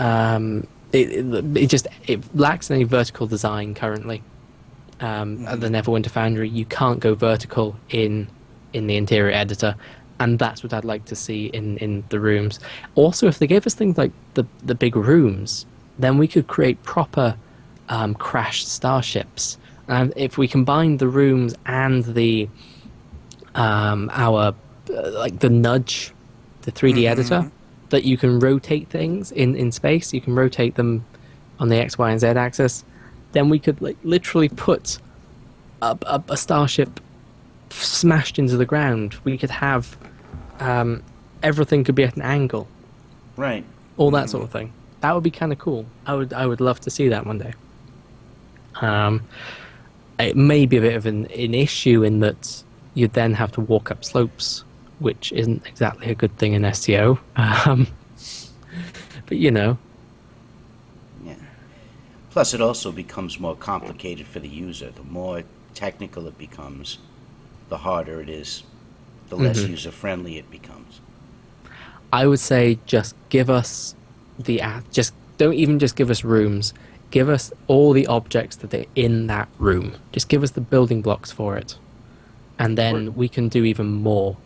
It lacks any vertical design currently. At the Neverwinter Foundry, you can't go vertical in the interior editor, and that's what I'd like to see in the rooms. Also, if they gave us things like the big rooms, then we could create proper crashed starships. And if we combine the rooms and the the nudge, the 3D editor, that you can rotate things in space, you can rotate them on the X, Y, and Z axis, then we could literally put a starship smashed into the ground. We could have everything could be at an angle. Right. All that sort of thing. That would be kind of cool. I would love to see that one day. It may be a bit of an issue in that you'd then have to walk up slopes, which isn't exactly a good thing in SEO. But Yeah. Plus, it also becomes more complicated for the user. The more technical it becomes, the harder it is, the less user-friendly it becomes. I would say just give us don't even just give us rooms. Give us all the objects that are in that room. Just give us the building blocks for it. And then we can do even more.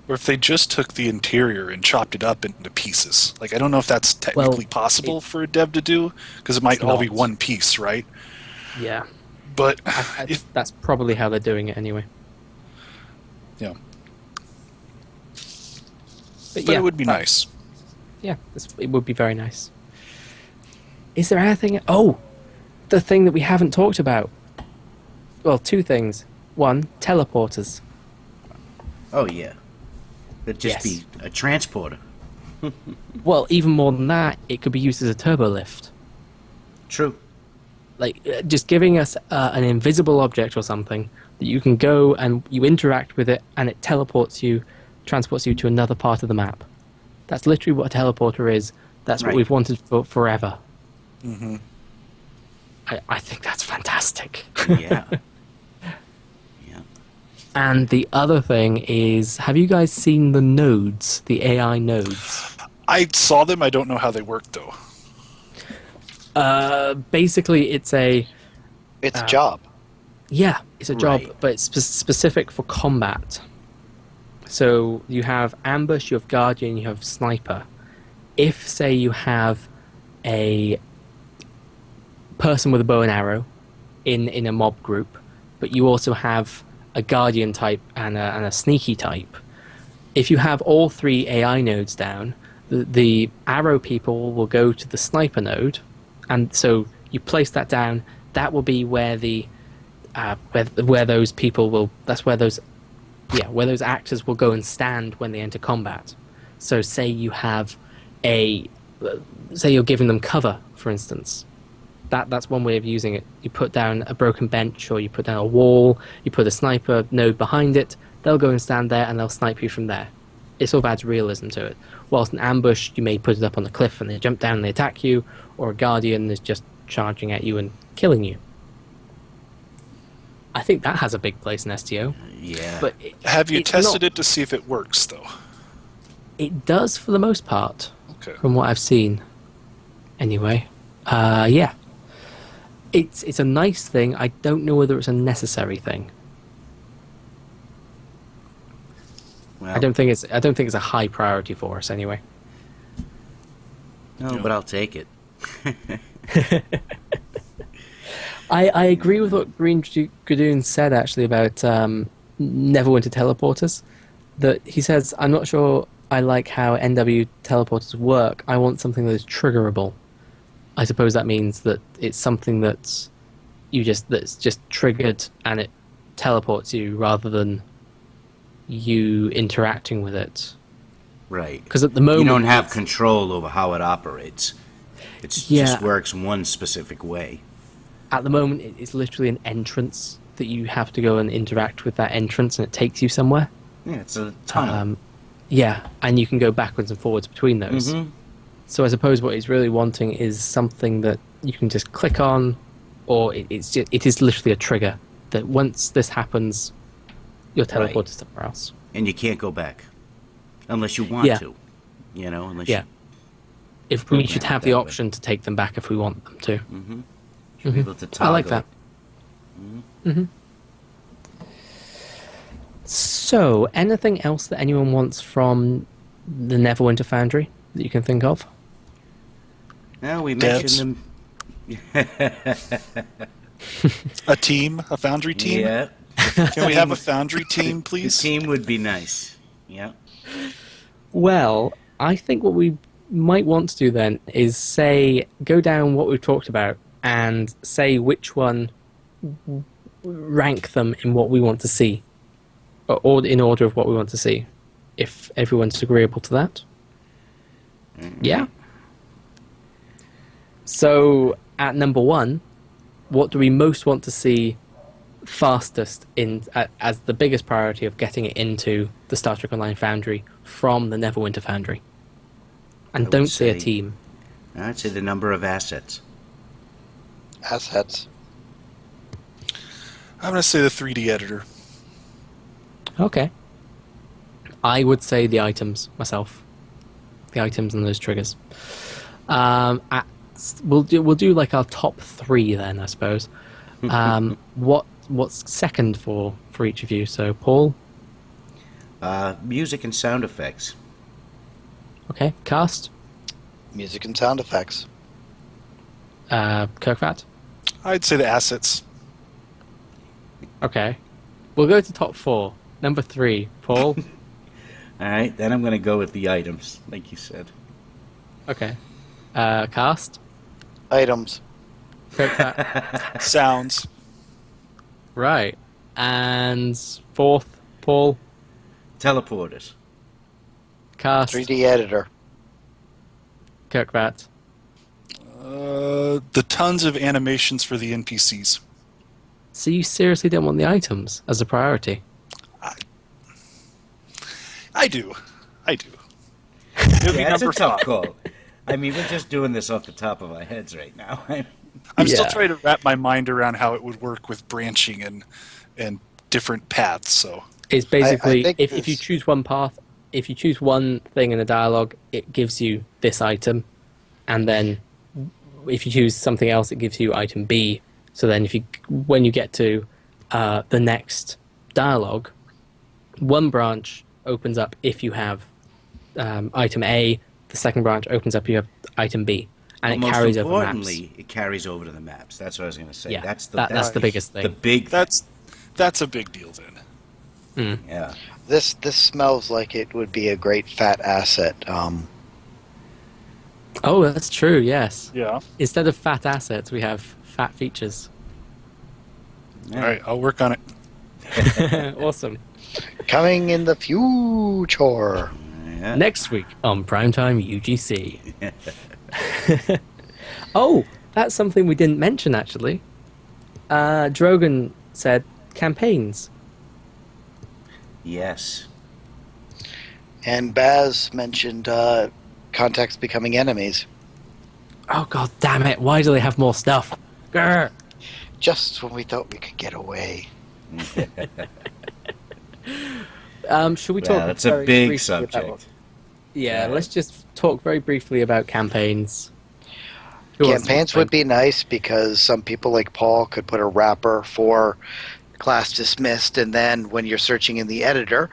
Or if they just took the interior and chopped it up into pieces. I don't know if that's technically possible for a dev to do, because it might all be one piece, right? Yeah. But that's probably how they're doing it anyway. Yeah. But it would be nice. Yeah, it would be very nice. Is there anything... Oh! The thing that we haven't talked about. Well, two things. One, teleporters. Oh, yeah. It'd just be a transporter. Well, even more than that, it could be used as a turbo lift. True. Just giving us an invisible object or something that you can go and you interact with it and it transports you to another part of the map. That's literally what a teleporter is. That's what we've wanted for forever. Mm-hmm. I think that's fantastic. Yeah. And the other thing is, have you guys seen the nodes, the AI nodes? I saw them. I don't know how they work, though. Basically, it's a job. Yeah, it's a job, but it's specific for combat. So you have ambush, you have guardian, you have sniper. If, say, you have a person with a bow and arrow in a mob group, but you also have a guardian type and a sneaky type. If you have all 3 AI nodes down, the arrow people will go to the sniper node, and so you place that down. That will be where the where those people will. That's where those actors will go and stand when they enter combat. So say you have say you're giving them cover, for instance. That's one way of using it. You put down a broken bench, or you put down a wall, you put a sniper node behind it, they'll go and stand there and they'll snipe you from there. It sort of adds realism to it. Whilst an ambush, you may put it up on the cliff and they jump down and they attack you, or a guardian is just charging at you and killing you. I think that has a big place in STO. Yeah. But Have you it's tested not- it to see if it works, though? It does for the most part, Okay. from what I've seen. Anyway, yeah. It's a nice thing. I don't know whether it's a necessary thing. Well, I don't think it's a high priority for us anyway. no, but I'll take it. I agree with what Green Dragoon said actually about Neverwinter teleporters. That he says, I'm not sure I like how NW teleporters work. I want something that is triggerable. I suppose that means that it's something that's just triggered and it teleports you rather than you interacting with it. Right. Because at the moment You don't have control over how it operates. It Yeah. just works one specific way. At the moment, it's literally an entrance that you have to go and interact with that entrance, and it takes you somewhere. Yeah, it's a tunnel. Yeah, and you can go backwards and forwards between those. Mhm. So I suppose what he's really wanting is something that you can just click on, or it is literally a trigger that once this happens, you're teleported Right. somewhere else. And you can't go back. Unless you want Yeah. to. You know, unless Yeah. If we program should it have that the way. option to take them back if we want them to. you should be able to I like toggle that. it. So, anything else that anyone wants from the Neverwinter Foundry that you can think of? Now we Devs. mentioned them. A team? A Foundry team? Yeah. Can we have a Foundry team, The please? team would be nice. Yeah. Well, I think what we might want to do then is go down what we've talked about and say which one, rank them in what we want to see, or in order of what we want to see, if everyone's agreeable to that. Yeah. So at number 1, what do we most want to see fastest as the biggest priority of getting it into the Star Trek Online Foundry from the Neverwinter Foundry? And I don't would say a say- team. I'd say the number of assets. Assets. I'm going to say the 3D editor. Okay. I would say the items myself. The items and those triggers. We'll do like our top 3 then, I suppose. What's second for each of you? So Paul. Music and sound effects. Okay. Cast. Music and sound effects. Kirkfat. I'd say the assets. Okay. We'll go to top 4. Number 3, Paul. All right, then I'm going to go with the items, like you said. Okay. Cast. Items. Kirkfat. Sounds. Right. And 4th, Paul. Teleporters. Cast. 3D editor. Kirkfat. The tons of animations for the NPCs. So you seriously don't want the items as a priority? I do. It'll be Yeah, it's a number tough 5. call. I mean, we're just doing this off the top of our heads right now. I'm still Yeah. trying to wrap my mind around how it would work with branching and different paths. So It's basically, think if this- you choose one path, if you choose one thing in the dialogue, it gives you this item. And then if you choose something else, it gives you item B. So then when you get to the next dialogue, one branch opens up if you have item A, the second branch opens up, you have item B. And Well, it carries over maps. importantly, it carries over to the maps. That's what I was going to say. Yeah, that's that's the biggest thing. The big. that's that's a big deal then. Yeah. This smells like it would be a great fat asset. Oh, that's true. Yes. Yeah. Instead of fat assets, we have fat features. Yeah. All right, I'll work on it. Awesome. Coming in the future. Yeah. Next week on Primetime UGC. Oh, that's something we didn't mention actually. Drogan said campaigns. Yes. And Baz mentioned contacts becoming enemies. Oh god damn it! Why do they have more stuff? Grr. Just when we thought we could get away. Should we Well, talk? that's a very big briefly about- subject. Yeah, Yeah. let's just talk very briefly about campaigns. Who wants to Campaigns explain? would be nice because some people like Paul could put a wrapper for class dismissed, and then when you're searching in the editor,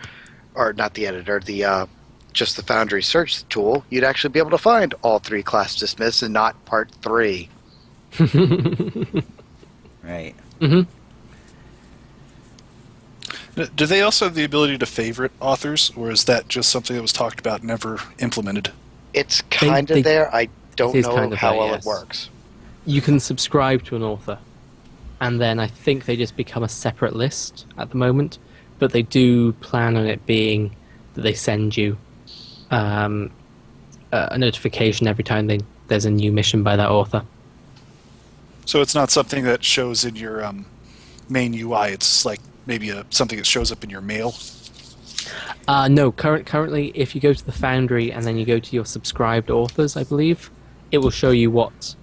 or not the editor, the just the Foundry search tool, you'd actually be able to find all 3 class dismissed and not part 3. Right. Do they also have the ability to favorite authors, or is that just something that was talked about and never implemented? It's kind they- of there. I don't it is know kind of how there, well yes. it works. You can subscribe to an author, and then I think they just become a separate list at the moment. But they do plan on it being that they send you a notification every time there's a new mission by that author. So it's not something that shows in your main UI. It's like maybe something that shows up in your mail. No, currently, if you go to the Foundry and then you go to your subscribed authors, I believe, it will show you what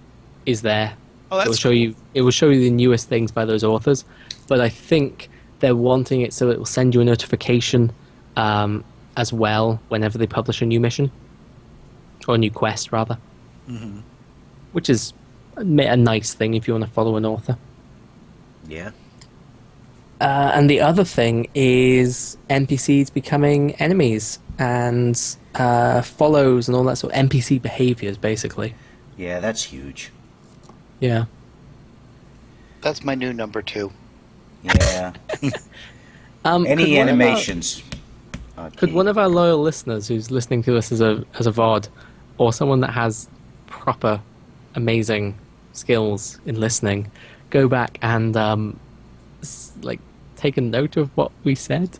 is there. Oh, that's It will show you the newest things by those authors. But I think they're wanting it so it will send you a notification as well whenever they publish a new mission or a new quest, rather. Mhm. Which is a nice thing if you want to follow an author. Yeah. And the other thing is NPCs becoming enemies and follows and all that sort of NPC behaviors, basically. Yeah, that's huge. Yeah. That's my new number 2. Yeah. Any animations. Could one of our loyal listeners who's listening to us as a VOD, or someone that has proper amazing skills in listening, go back and take a note of what we said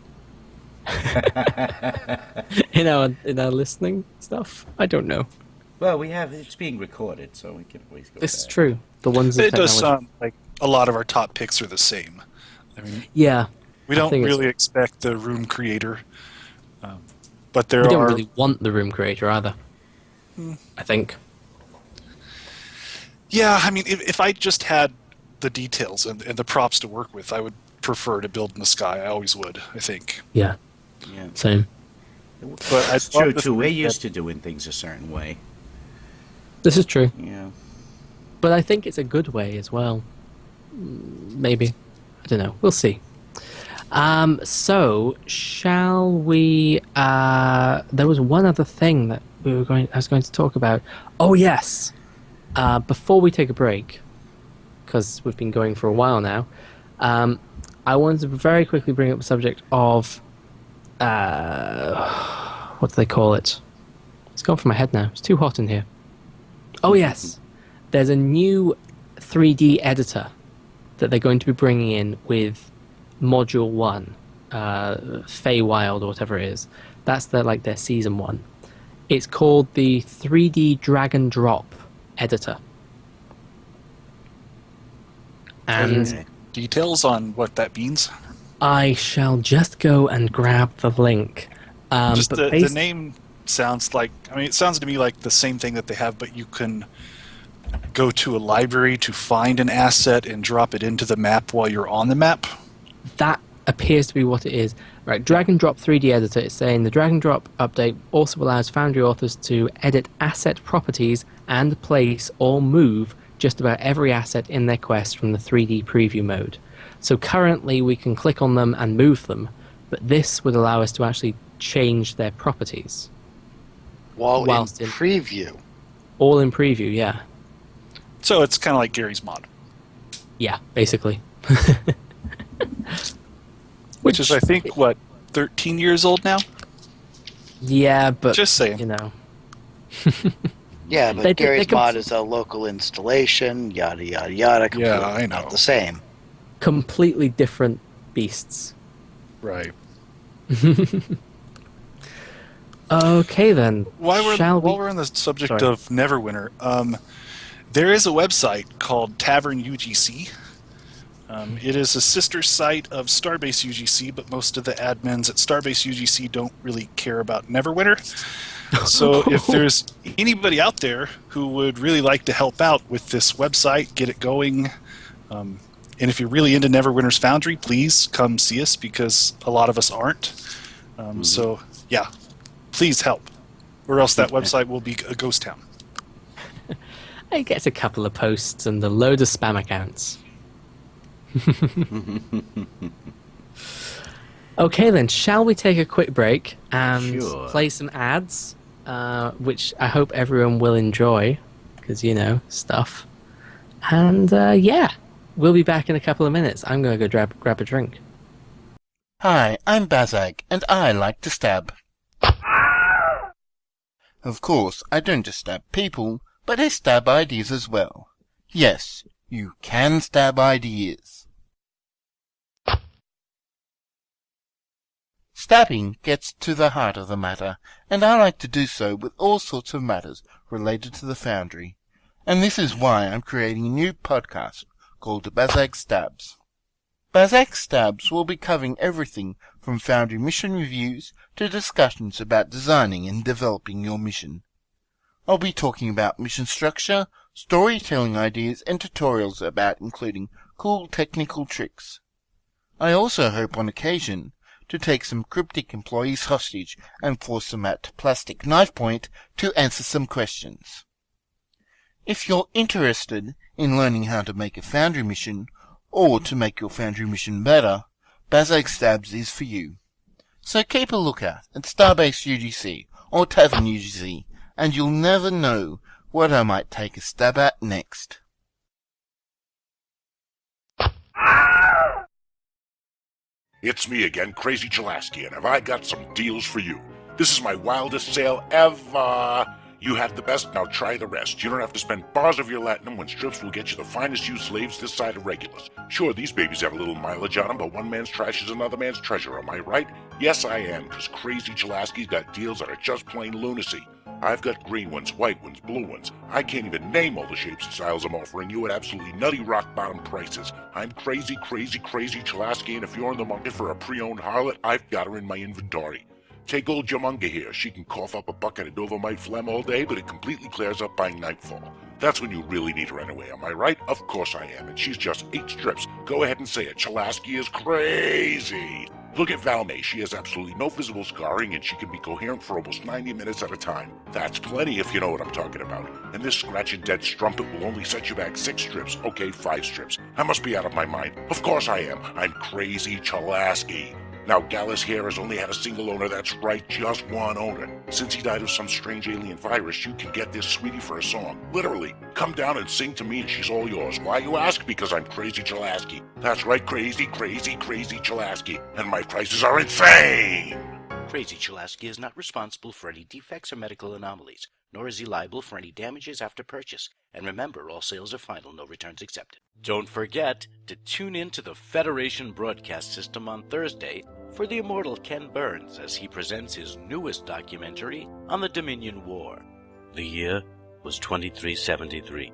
in our listening stuff? I don't know. Well, it's being recorded, so we can always go It's back. true. The ones that It does sound like a lot of our top picks are the same. I mean, yeah. we I don't think it's- really expect the room creator, but We there don't are. really want the room creator either. I think. Yeah, I mean, if I just had the details and the props to work with, I would prefer to build in the sky. I always would, I think. Yeah. Yeah. Same. But It's true, too. We're used to doing things a certain way. This is true. Yeah. But I think it's a good way as well. Maybe. I don't know. We'll see. So, shall we... there was one other thing that I was going to talk about. Oh, yes! Before we take a break, because we've been going for a while now, I wanted to very quickly bring up the subject of... what do they call it? It's gone from my head now. It's too hot in here. Oh, yes! There's a new 3D editor that they're going to be bringing in with Module 1, Feywild or whatever it is. That's their Season 1. It's called the 3D drag and drop editor. And Okay. details on what that means? I shall just go and grab the link. Just but the name sounds like, I mean, it sounds to me like the same thing that they have, but you can go to a library to find an asset and drop it into the map while you're on the map. That appears to be what it is. Right, drag and drop 3D editor. It's saying the drag and drop update also allows Foundry authors to edit asset properties and place or move just about every asset in their quest from the 3D preview mode. So currently we can click on them and move them, but this would allow us to actually change their properties. Whilst in preview. All in preview, yeah. So it's kind of like Gary's mod. Yeah, basically. which is, I think, 13 years old now? Yeah, but Just saying. you know. Yeah, but They Gary's Mod is a local installation, yada, yada, yada. Completely I know. not the same. Completely different beasts. Right. Okay, then. While Shall we? we're on the subject Sorry. of Neverwinter, there is a website called TavernUGC. It is a sister site of StarbaseUGC, but most of the admins at StarbaseUGC don't really care about Neverwinter. So if there's anybody out there who would really like to help out with this website, get it going, and if you're really into Neverwinter's Foundry, please come see us, because a lot of us aren't. So, yeah, please help, or else that website will be a ghost town. It gets a couple of posts and a load of spam accounts. Okay, then, shall we take a quick break and Sure. play some ads, which I hope everyone will enjoy, because, you know, stuff. And, yeah, we'll be back in a couple of minutes. I'm going to go grab a drink. Hi, I'm Bazag, and I like to stab. Of course, I don't just stab people, but I stab ideas as well. Yes, you can stab ideas. Stabbing gets to the heart of the matter, and I like to do so with all sorts of matters related to the Foundry. And this is why I'm creating a new podcast called Bazag Stabs. Bazag Stabs will be covering everything from Foundry mission reviews to discussions about designing and developing your mission. I'll be talking about mission structure, storytelling ideas, and tutorials about including cool technical tricks. I also hope on occasion to take some cryptic employees hostage and force them at plastic knife point to answer some questions. If you're interested in learning how to make a Foundry mission, or to make your Foundry mission better, Bazag Stabs is for you. So keep a lookout at StarbaseUGC or TavernUGC, and you'll never know what I might take a stab at next. It's me again, Crazy Chalaski, and have I got some deals for you. This is my wildest sale ever. You have the best, now try the rest. You don't have to spend bars of your latinum when strips will get you the finest used slaves this side of Regulus. Sure, these babies have a little mileage on them, but one man's trash is another man's treasure, am I right? Yes, I am, because Crazy Chalaski's got deals that are just plain lunacy. I've got green ones, white ones, blue ones. I can't even name all the shapes and styles I'm offering you at absolutely nutty rock-bottom prices. I'm Crazy Chalaski, and if you're in the market for a pre-owned harlot, I've got her in my inventory. Take old Jamunga here. She can cough up a bucket of Dovamite phlegm all day, but it completely clears up by nightfall. That's when you really need her anyway, am I right? Of course I am, and she's just 8 strips. Go ahead and say it. Chalaski is crazy. Look at Valmay. She has absolutely no visible scarring, and she can be coherent for almost 90 minutes at a time. That's plenty if you know what I'm talking about. And this scratch-and-dead strumpet will only set you back 6 strips. Okay, 5 strips. I must be out of my mind. Of course I am. I'm Crazy Chalaski. Now, Gallus here has only had a single owner. That's right, just one owner. Since he died of some strange alien virus, you can get this sweetie for a song. Literally. Come down and sing to me and she's all yours. Why, you ask? Because I'm Crazy Chalaski. That's right, Crazy Chalaski. And my prices are insane! Crazy Chalaski is not responsible for any defects or medical anomalies, nor is he liable for any damages after purchase. And remember, all sales are final, no returns accepted. Don't forget to tune in to the Federation broadcast system on Thursday for the immortal Ken Burns as he presents his newest documentary on the Dominion War. The year was 2373.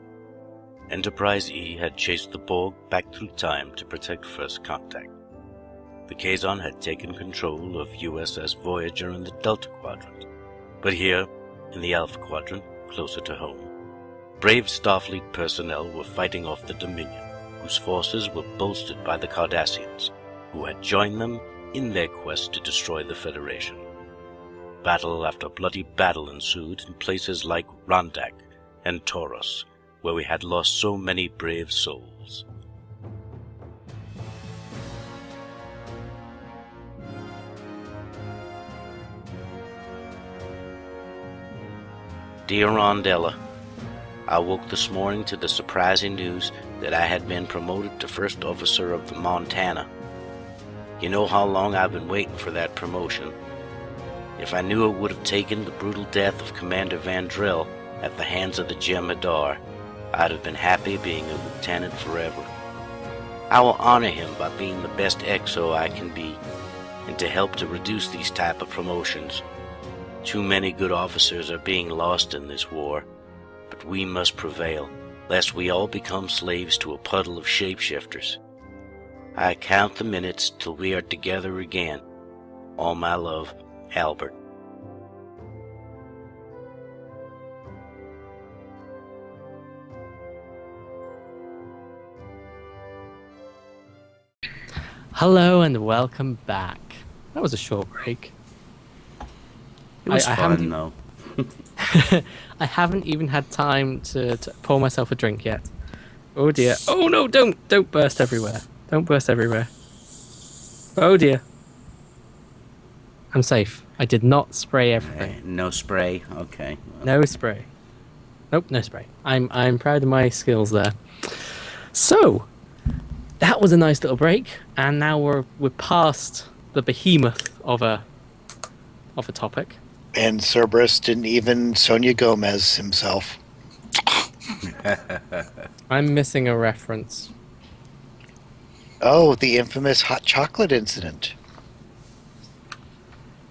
Enterprise E had chased the Borg back through time to protect First Contact. The Kazon had taken control of USS Voyager in the Delta Quadrant. But here, in the Alpha Quadrant, closer to home, brave Starfleet personnel were fighting off the Dominion, whose forces were bolstered by the Cardassians, who had joined them in their quest to destroy the Federation. Battle after bloody battle ensued in places like Rondak and Taurus, where we had lost so many brave souls. Dear Rondella, I woke this morning to the surprising news that I had been promoted to First Officer of the Montana. You know how long I've been waiting for that promotion. If I knew it would have taken the brutal death of Commander Vandrell at the hands of the Jem'Hadar, I'd have been happy being a lieutenant forever. I will honor him by being the best XO I can be, and to help to reduce these type of promotions. Too many good officers are being lost in this war, but we must prevail, lest we all become slaves to a puddle of shapeshifters. I count the minutes till we are together again. All my love, Albert. Hello and welcome back. That was a short break. It was I fun, though. I haven't even had time to pour myself a drink yet. Oh dear. Oh no, don't burst everywhere. Don't burst everywhere. Oh dear. I'm safe. I did not spray everything. No spray? Okay. No spray. Nope, no spray. I'm proud of my skills there. So, that was a nice little break, and now we're past the behemoth of a topic. And Cerberus didn't even Sonia Gomez himself. I'm missing a reference. Oh, the infamous hot chocolate incident.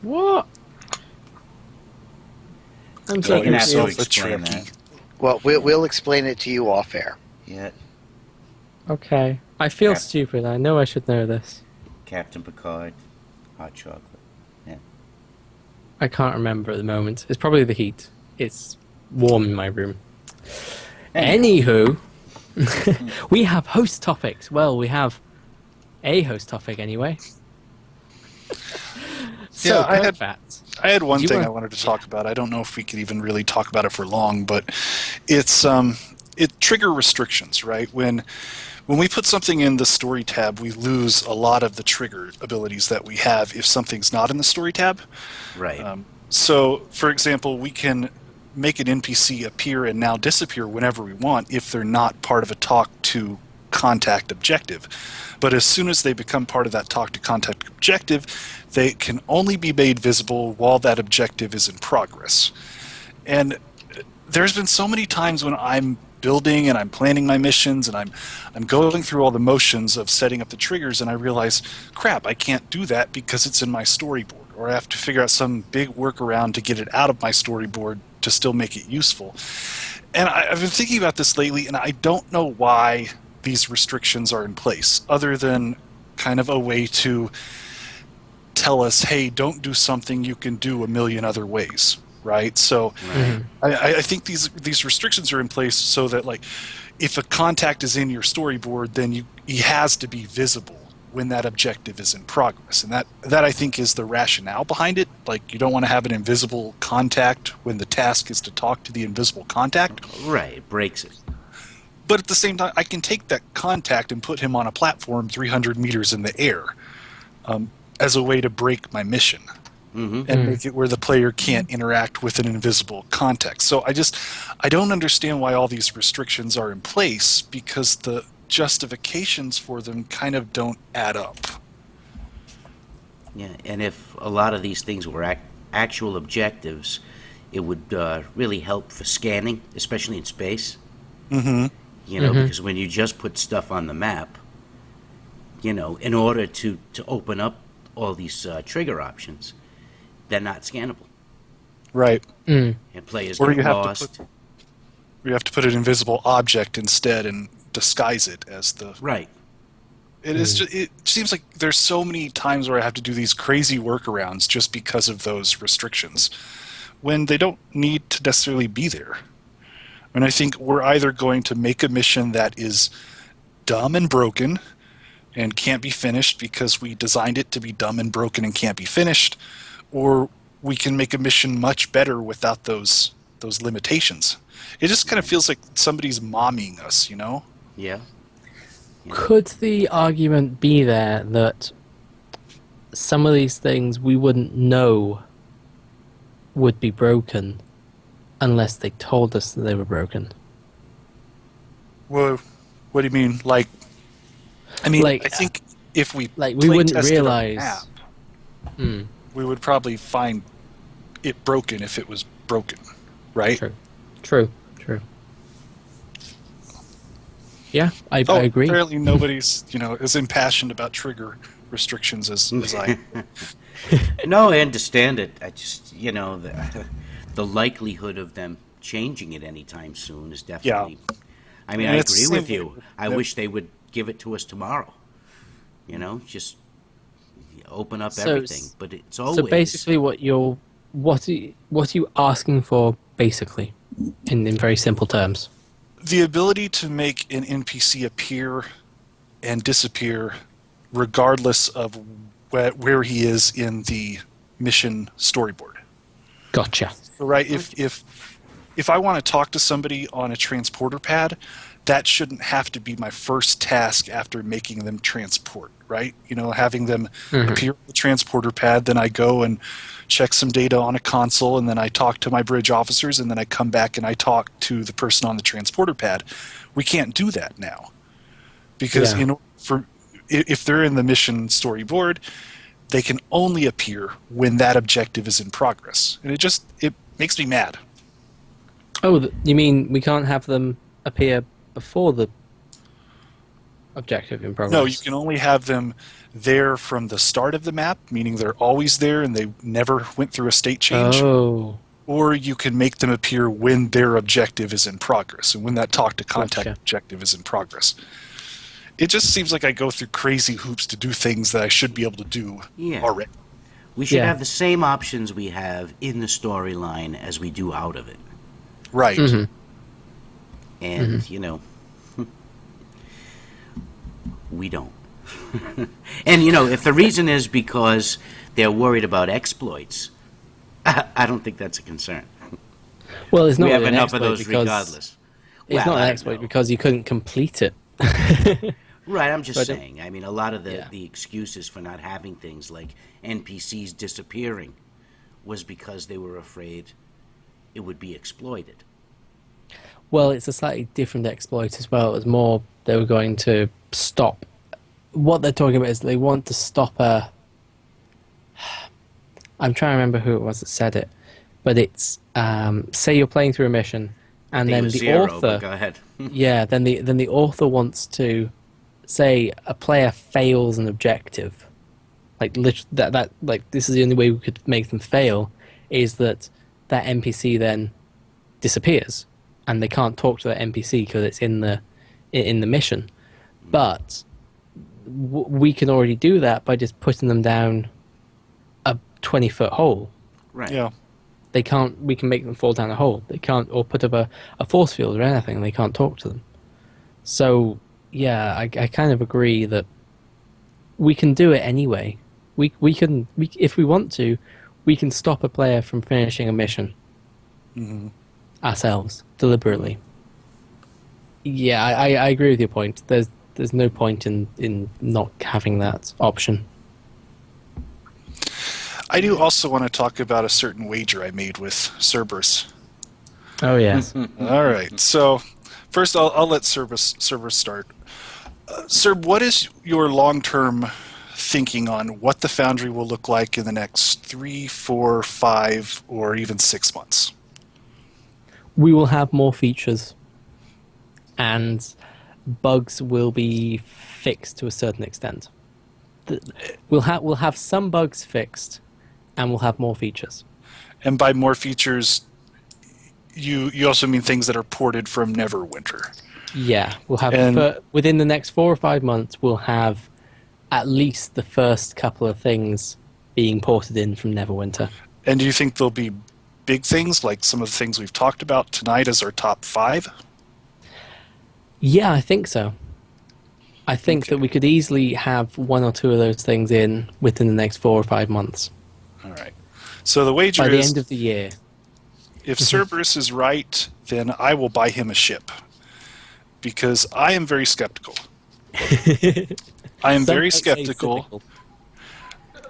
What? I'm so You're gonna have to confused. explain that. Well, we'll explain it to you off air. Yeah, Okay. I feel Yeah. stupid. I know I should know this. Captain Picard, hot chocolate. Yeah. I can't remember at the moment. It's probably the heat. It's warm in my room. Anywho, we have host topics. Well, we have a host topic anyway. So, Yeah, I had one Do you thing want- I wanted to talk about. I don't know if we could even really talk about it for long, but it's trigger restrictions, right? When we put something in the story tab, we lose a lot of the trigger abilities that we have if something's not in the story tab. Right. So, for example, we can make an NPC appear and now disappear whenever we want if they're not part of a talk to contact objective. But as soon as they become part of that talk to contact objective, they can only be made visible while that objective is in progress. And there's been so many times when I'm building and I'm planning my missions and I'm going through all the motions of setting up the triggers, and I realize, crap, I can't do that because it's in my storyboard, or I have to figure out some big workaround to get it out of my storyboard to still make it useful. And I've been thinking about this lately, and I don't know why these restrictions are in place, other than kind of a way to tell us, hey, don't do something you can do a million other ways, right? So I think these restrictions are in place so that, like, if a contact is in your storyboard, then he has to be visible when that objective is in progress. And that I think is the rationale behind it. Like, you don't want to have an invisible contact when the task is to talk to the invisible contact. Right, it breaks it. But at the same time, I can take that contact and put him on a platform 300 meters in the air as a way to break my mission and make it where the player can't interact with an invisible contact. So I don't understand why all these restrictions are in place, because the justifications for them kind of don't add up. Yeah, and if a lot of these things were actual objectives, it would really help for scanning, especially in space. You know, because when you just put stuff on the map, you know, in order to open up all these trigger options, they're not scannable. Right. And players Or get you have lost. You have to put an invisible object instead and disguise it as the... Right. It is. It seems like there's so many times where I have to do these crazy workarounds just because of those restrictions, when they don't need to necessarily be there. And I think we're either going to make a mission that is dumb and broken and can't be finished because we designed it to be dumb and broken and can't be finished, or we can make a mission much better without those limitations. It just kind of feels like somebody's momming us, you know? Yeah. Could the argument be there that some of these things we wouldn't know would be broken unless they told us that they were broken? Well, what do you mean? Like, I mean, Like, I think if we we play wouldn't tested our realize. map, we would probably find it broken if it was broken, right? True. Yeah, I agree. Apparently nobody's as impassioned about trigger restrictions as I. No, I understand it. I just, the likelihood of them changing it anytime soon is definitely. Yeah. I mean, I agree with you. I wish they would give it to us tomorrow. Just open up everything. But it's always. So basically, what are you asking for? Basically, in very simple terms. The ability to make an NPC appear and disappear regardless of where he is in the mission storyboard. Gotcha. So, right, if I want to talk to somebody on a transporter pad, that shouldn't have to be my first task after making them transport, right? Having them appear on the transporter pad, then I go and check some data on a console, and then I talk to my bridge officers, and then I come back and I talk to the person on the transporter pad. We can't do that now. Because if they're in the mission storyboard, they can only appear when that objective is in progress. And it makes me mad. Oh, you mean we can't have them appear before the objective in progress? No, you can only have them there from the start of the map, meaning they're always there and they never went through a state change. Oh. Or you can make them appear when their objective is in progress and when that talk to contact objective is in progress. It just seems like I go through crazy hoops to do things that I should be able to do already. We should have the same options we have in the storyline as we do out of it. Right. And, we don't. And, if the reason is because they're worried about exploits, I don't think that's a concern. Well, it's not we have really enough an of those because regardless. It's not an exploit because you couldn't complete it. Right, I'm just saying. I mean, a lot of the excuses for not having things like NPCs disappearing was because they were afraid it would be exploited. Well, it's a slightly different exploit as well. It was more they were going to stop. What they're talking about is they want to stop a... I'm trying to remember who it was that said it, but it's say you're playing through a mission, and then the author. Go ahead. Then the author wants to say a player fails an objective, like this is the only way we could make them fail, is that NPC then disappears, and they can't talk to that NPC because it's in the mission. But we can already do that by just putting them down a 20-foot hole. Right. Yeah. They can't. We can make them fall down a hole. They can't, or put up a force field or anything. They can't talk to them. So yeah, I kind of agree that we can do it anyway. We can if we want to, we can stop a player from finishing a mission ourselves deliberately. Yeah, I agree with your point. There's no point in not having that option. I do also want to talk about a certain wager I made with Cerberus. Oh yes. All right. So first, I'll let Cerberus start. Cerb, what is your long-term thinking on what the Foundry will look like in the next 3, 4, 5, or even 6 months? We will have more features, and bugs will be fixed to a certain extent. We'll have some bugs fixed, and we'll have more features. And by more features, you also mean things that are ported from Neverwinter. Yeah, we'll have within the next 4 or 5 months, we'll have at least the first couple of things being ported in from Neverwinter. And do you think there'll be big things like some of the things we've talked about tonight as our top 5? Yeah, I think so. I think that we could easily have 1 or 2 of those things in within the next 4 or 5 months. All right. So the wager is... by the end of the year. If Cerberus is right, then I will buy him a ship. Because I am very skeptical. I am very skeptical.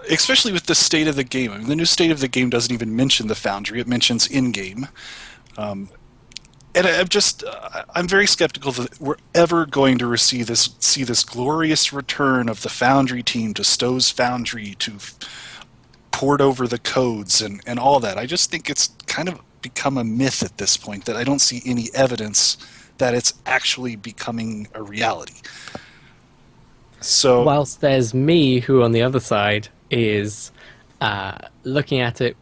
Especially with the state of the game. I mean, the new state of the game doesn't even mention the Foundry. It mentions in-game. And I'm very skeptical that we're ever going to see this glorious return of the Foundry team to Stowe's Foundry to port over the codes and all that. I just think it's kind of become a myth at this point, that I don't see any evidence that it's actually becoming a reality. So, whilst there's me, who on the other side is looking at it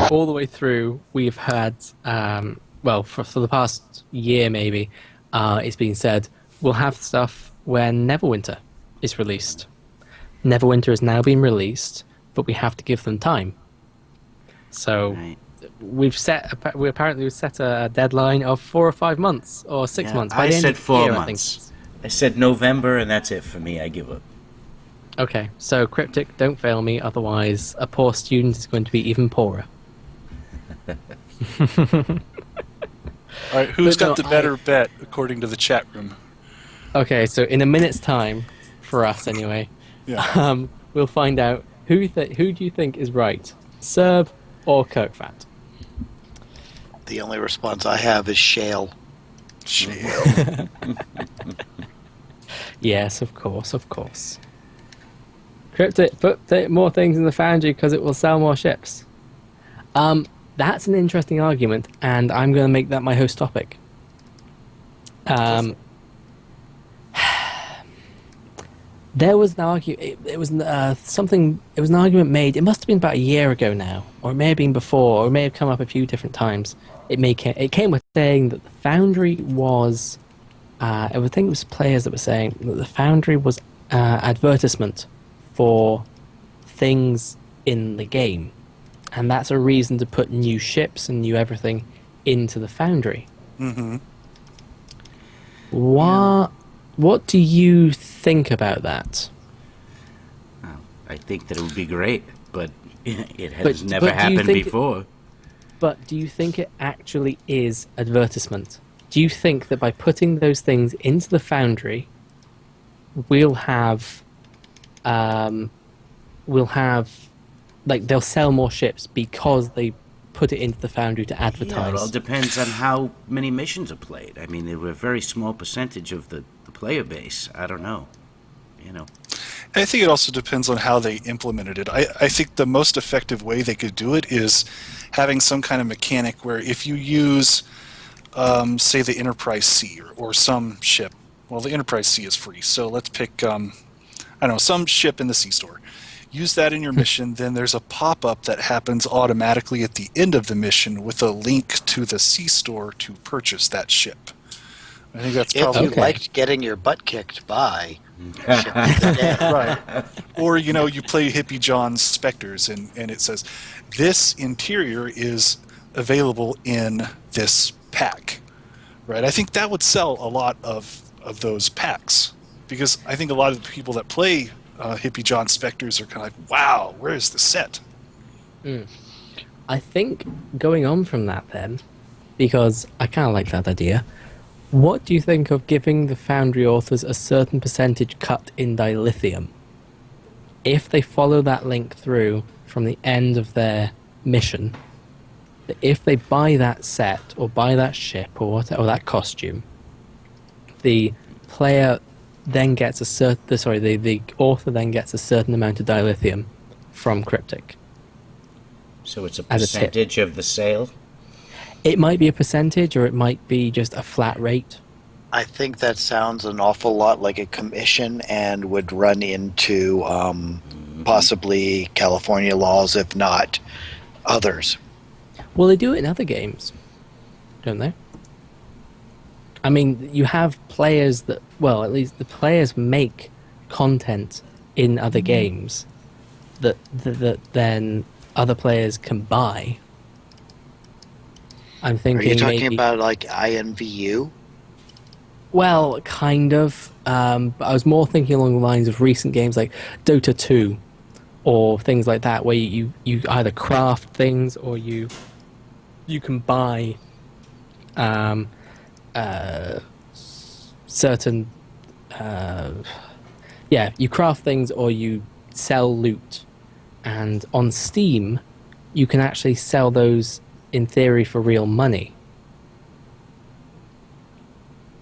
all the way through, we've had, for the past year maybe, it's been said, we'll have stuff when Neverwinter is released. Neverwinter has now been released, but we have to give them time. So Right. we apparently set a deadline of 4 or 5 months or 6 months. By I the end said of the 4 year, months. I said November, and that's it for me. I give up. Okay, so Cryptic, don't fail me, otherwise a poor student is going to be even poorer. all right, who's But no, got the better bet according to the chat room? Okay, so in a minute's time, for us anyway, Yeah. we'll find out who do you think is right, Cerb or Kirkfat? The only response I have is shale. Shale. Yes, of course, of course. Cryptic, put more things in the Foundry because it will sell more ships. That's an interesting argument, and I'm going to make that my host topic. There was an argument. It was something. It was an argument made. It must have been about a year ago now, or it may have been before, or it may have come up a few different times. It came with saying that the Foundry was. I would think it was players that were saying that the Foundry was advertisement for things in the game, and that's a reason to put new ships and new everything into the Foundry. Mm-hmm. What do you think about that? Well, I think that it would be great, but it has But- never but do you happened think before. But do you think it actually is advertisement? Do you think that by putting those things into the Foundry, we'll have, like, they'll sell more ships because they put it into the Foundry to Yeah, advertise? it all depends on how many missions are played. I mean, they were a very small percentage of the player base. I don't know. You know. I think it also depends on how they implemented it. I think the most effective way they could do it is having some kind of mechanic where if you use, say, the Enterprise C or some ship, well, the Enterprise C is free, so let's pick, I don't know, some ship in the C store. Use that in your mission, then there's a pop-up that happens automatically at the end of the mission with a link to the C store to purchase that ship. I think that's If probably you liked getting your butt kicked by Ship of the Dead. right. Or, you play Hippie John's Spectres and it says, this interior is available in this pack. Right? I think that would sell a lot of those packs. Because I think a lot of the people that play Hippie John Spectres are kind of like, wow, where's the set? I think going on from that then, because I kind of like that idea, what do you think of giving the Foundry authors a certain percentage cut in dilithium? If they follow that link through from the end of their mission, if they buy that set or buy that ship or that costume, the player then gets the author then gets a certain amount of dilithium from Cryptic. So it's a As a tip. percentage of the sale? It might be a percentage or it might be just a flat rate. I think that sounds an awful lot like a commission and would run into possibly California laws, if not others. Well, they do it in other games, don't they? I mean, you have players that, well, at least the players make content in other games that then other players can buy. I'm Are thinking you talking maybe, about like INVU? well, kind of. But I was more thinking along the lines of recent games like Dota 2 or things like that, where you either craft things or you can buy certain you craft things or you sell loot, and on Steam you can actually sell those in theory for real money.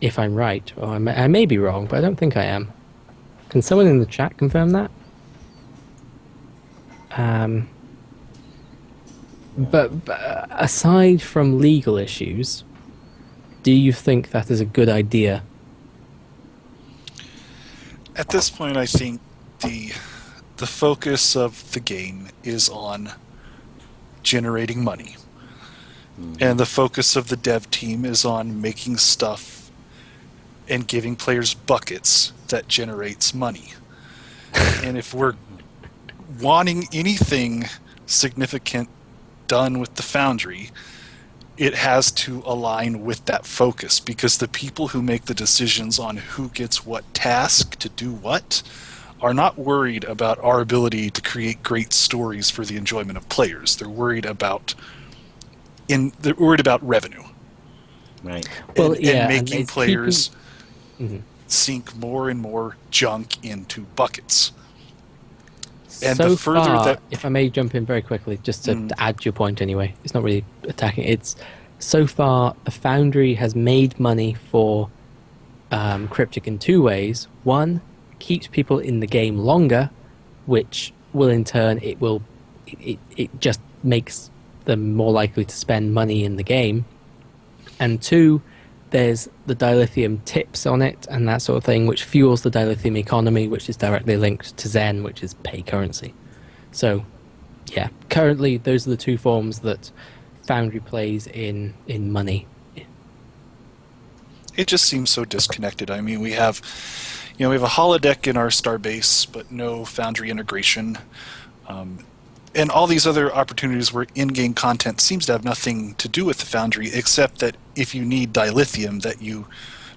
if I'm right, or I may be wrong, but I don't think I am. Can someone in the chat confirm that? But aside from legal issues, do you think that is a good idea? At this point, I think the focus of the game is on generating money. And the focus of the dev team is on making stuff and giving players buckets that generates money. And if we're wanting anything significant done with the Foundry, it has to align with that focus, because the people who make the decisions on who gets what task to do what are not worried about our ability to create great stories for the enjoyment of players. They're worried about revenue. Right. Well, and making players sink more and more junk into buckets. And so the further far, that, if I may jump in very quickly, just to add to your point anyway, it's not really attacking. It's so far the Foundry has made money for Cryptic in two ways. One, keeps people in the game longer, which will in turn it just makes them more likely to spend money in the game. And two, there's the dilithium tips on it and that sort of thing, which fuels the dilithium economy, which is directly linked to Zen, which is pay currency. So, yeah, currently those are the two forms that Foundry plays in money. it just seems so disconnected. I mean, we have a holodeck in our Starbase, but no Foundry integration. And all these other opportunities where in-game content seems to have nothing to do with the Foundry, except that if you need dilithium that you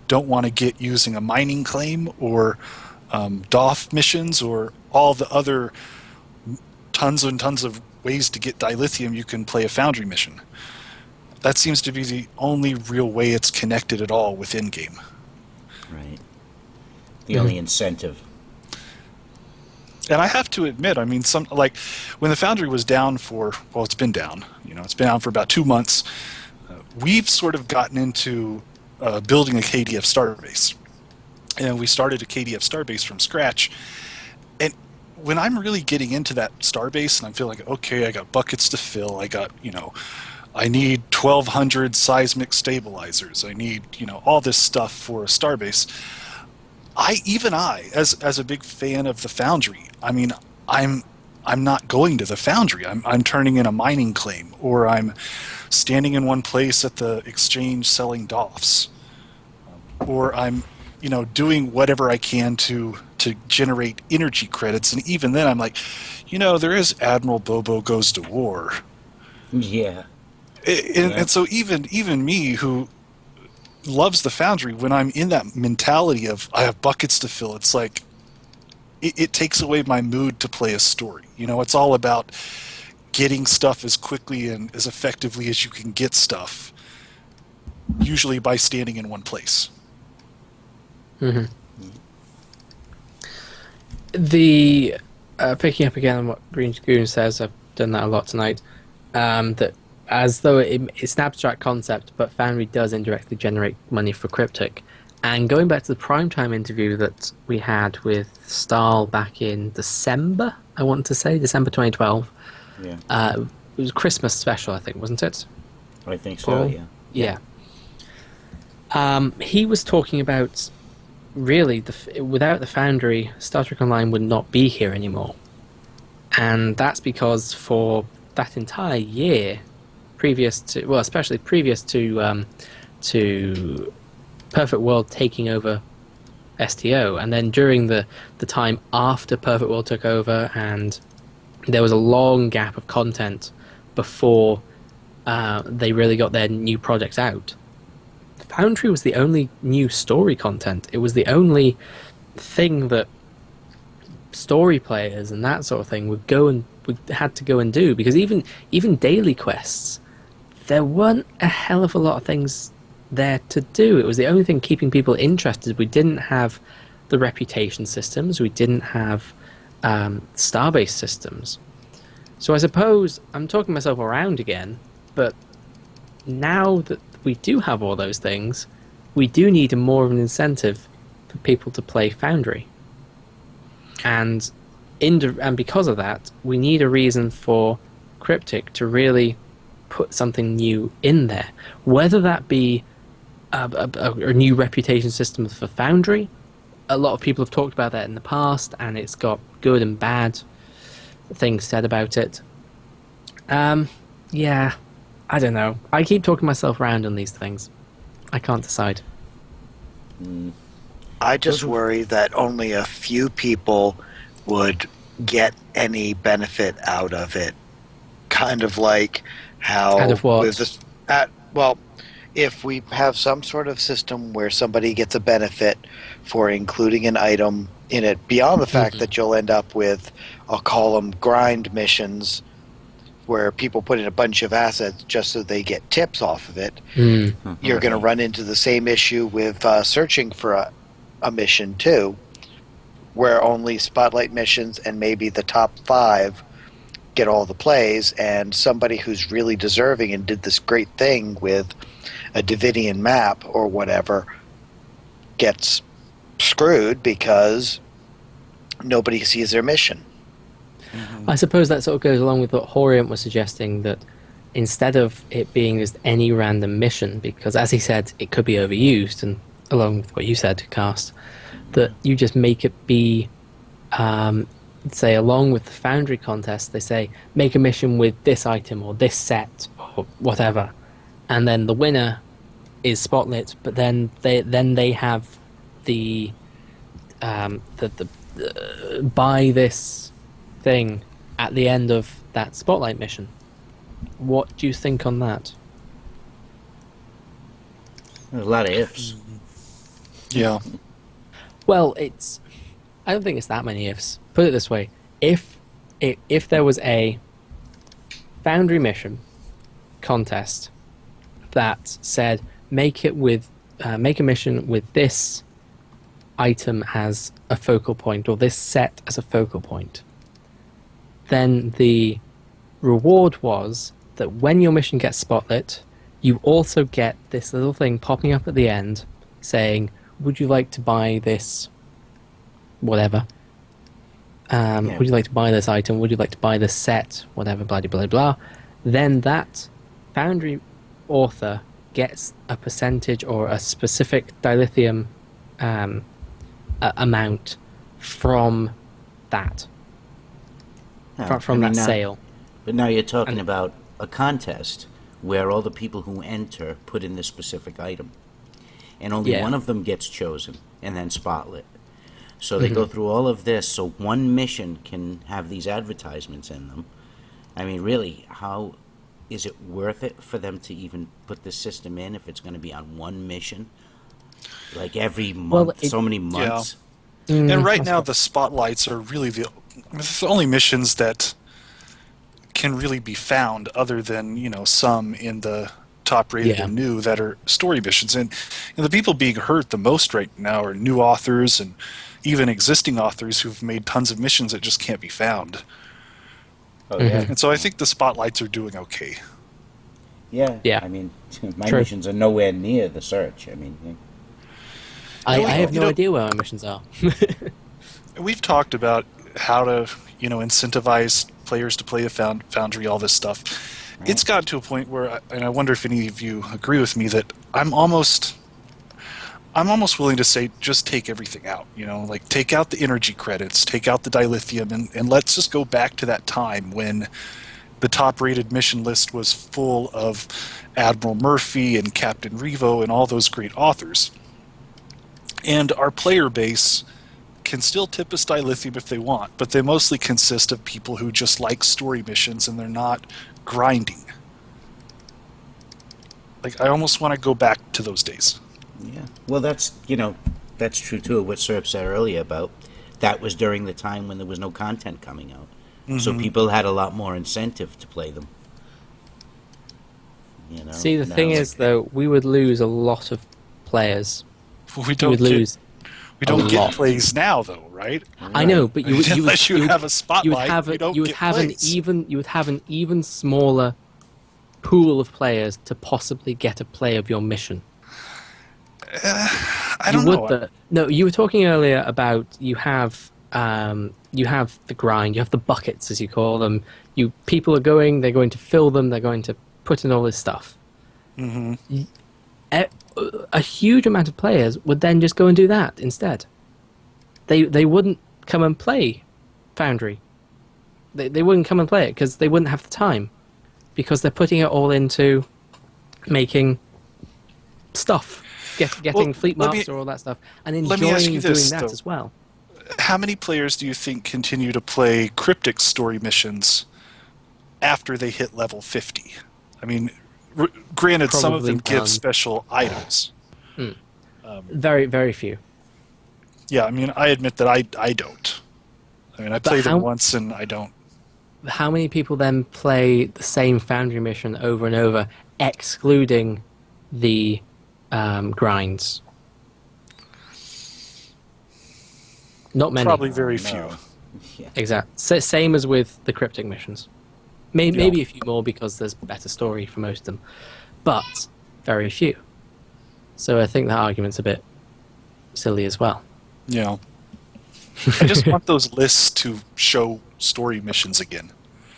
don't want to get using a mining claim or DOF missions or all the other tons and tons of ways to get dilithium, you can play a Foundry mission. That seems to be the only real way it's connected at all with in-game. Right. The only incentive. And I have to admit, I mean, when the Foundry was down for, well, it's been down. It's been down for about 2 months. We've sort of gotten into building a KDF Starbase. And we started a KDF Starbase from scratch. And when I'm really getting into that Starbase and I'm feeling like, okay, I got buckets to fill, I got, I need 1,200 seismic stabilizers, I need, all this stuff for a Starbase. I, as a big fan of the Foundry, I mean, I'm not going to the Foundry. I'm turning in a mining claim, or I'm standing in one place at the exchange selling DOFs, or I'm, doing whatever I can to generate energy credits. And even then, I'm like, there is Admiral Bobo Goes to War. Yeah. And so even me, who loves the Foundry, when I'm in that mentality of I have buckets to fill, it's like it takes away my mood to play a story. It's all about getting stuff as quickly and as effectively as you can get stuff, usually by standing in one place. Mm-hmm. The picking up again on what Green Goon says, I've done that a lot tonight, that as though it's an abstract concept, but Foundry does indirectly generate money for Cryptic. And going back to the Primetime interview that we had with Stahl back in December, I want to say, December 2012. Yeah. It was a Christmas special, I think, wasn't it? I think so, yeah. Yeah. He was talking about, really, without the Foundry, Star Trek Online would not be here anymore. And that's because for that entire year, especially previous to Perfect World taking over STO, and then during the time after Perfect World took over, and there was a long gap of content before they really got their new projects out. Foundry was the only new story content. It was the only thing that story players and that sort of thing had to go and do, because even daily quests, there weren't a hell of a lot of things there to do. It was the only thing keeping people interested. We didn't have the reputation systems. We didn't have Starbase systems. So I suppose I'm talking myself around again, but now that we do have all those things, we do need more of an incentive for people to play Foundry. And because of that, we need a reason for Cryptic to really put something new in there. Whether that be a new reputation system for Foundry. A lot of people have talked about that in the past, and it's got good and bad things said about it. Yeah, I don't know. I keep talking myself around on these things. I can't decide. I just worry that only a few people would get any benefit out of it. Kind of like how... Out of what? With this, well, if we have some sort of system where somebody gets a benefit for including an item in it, beyond the fact that you'll end up with, I'll call them grind missions, where people put in a bunch of assets just so they get tips off of it, you're going to run into the same issue with searching for a mission too, where only spotlight missions and maybe the top 5 get all the plays, and somebody who's really deserving and did this great thing with a Davidian map or whatever gets screwed because nobody sees their mission. I suppose that sort of goes along with what Horient was suggesting, that instead of it being just any random mission, because as he said, it could be overused, and along with what you said, Cast, that you just make it be, say, along with the Foundry contest, they say, make a mission with this item or this set or whatever, and then the winner is spotlit, but then they have the buy this thing at the end of that spotlight mission. What do you think on that? There's a lot of ifs. Yeah. Well, I don't think it's that many ifs. Put it this way: if there was a Foundry mission contest that said make a mission with this item as a focal point or this set as a focal point, then the reward was that when your mission gets spotlit, you also get this little thing popping up at the end saying, would you like to buy this whatever? Would you like to buy this item? Would you like to buy this set? Whatever, blah, blah, blah, blah. Then that Foundry author gets a percentage or a specific dilithium amount from that. From that sale. But now you're talking about a contest where all the people who enter put in this specific item. And only one of them gets chosen and then spotlit. So they go through all of this, so one mission can have these advertisements in them. I mean, really, how is it worth it for them to even put this system in if it's going to be on one mission? Like every month, so many months? Yeah. And right now the spotlights are really the only missions that can really be found, other than, some in the top rated and new that are story missions. And the people being hurt the most right now are new authors and even existing authors who've made tons of missions that just can't be found. Oh, yeah. And so I think the spotlights are doing okay. Yeah. I mean, my missions are nowhere near the search. I mean, I have no idea where my missions are. We've talked about how to, incentivize players to play a Foundry, all this stuff. Right. It's gotten to a point where, and I wonder if any of you agree with me, that I'm almost willing to say just take everything out. Like take out the energy credits, take out the dilithium, and let's just go back to that time when the top-rated mission list was full of Admiral Murphy and Captain Revo and all those great authors. And our player base can still tip us dilithium if they want, but they mostly consist of people who just like story missions and they're not grinding. Like, I almost want to go back to those days. Yeah. Well, that's true too, what Serb said earlier about that was during the time when there was no content coming out. So people had a lot more incentive to play them. See, the thing is, though, we would lose a lot of players. We don't get plays now, though, right? I know, but unless you have a spotlight, you would have an even smaller pool of players to possibly get a play of your mission. I don't know. No, you were talking earlier about you have the grind, you have the buckets as you call them. People are they're going to fill them, they're going to put in all this stuff. Mm-hmm. A huge amount of players would then just go and do that instead. They wouldn't come and play Foundry. They wouldn't come and play it because they wouldn't have the time, because they're putting it all into making stuff, getting Fleet Master, all that stuff, and enjoying doing that as well. How many players do you think continue to play cryptic story missions after they hit level 50? I mean, granted, Probably some of them give none. special items. Very, very few. Yeah, I mean, I admit that I don't. I mean, I played them once and I don't. How many people then play the same Foundry mission over and over, excluding the grinds? Not many. Probably very few. Yeah. Exactly. Same as with the cryptic missions. Maybe a few more because there's better story for most of them, but very few. So I think that argument's a bit silly as well. Yeah. I just want those lists to show story missions again.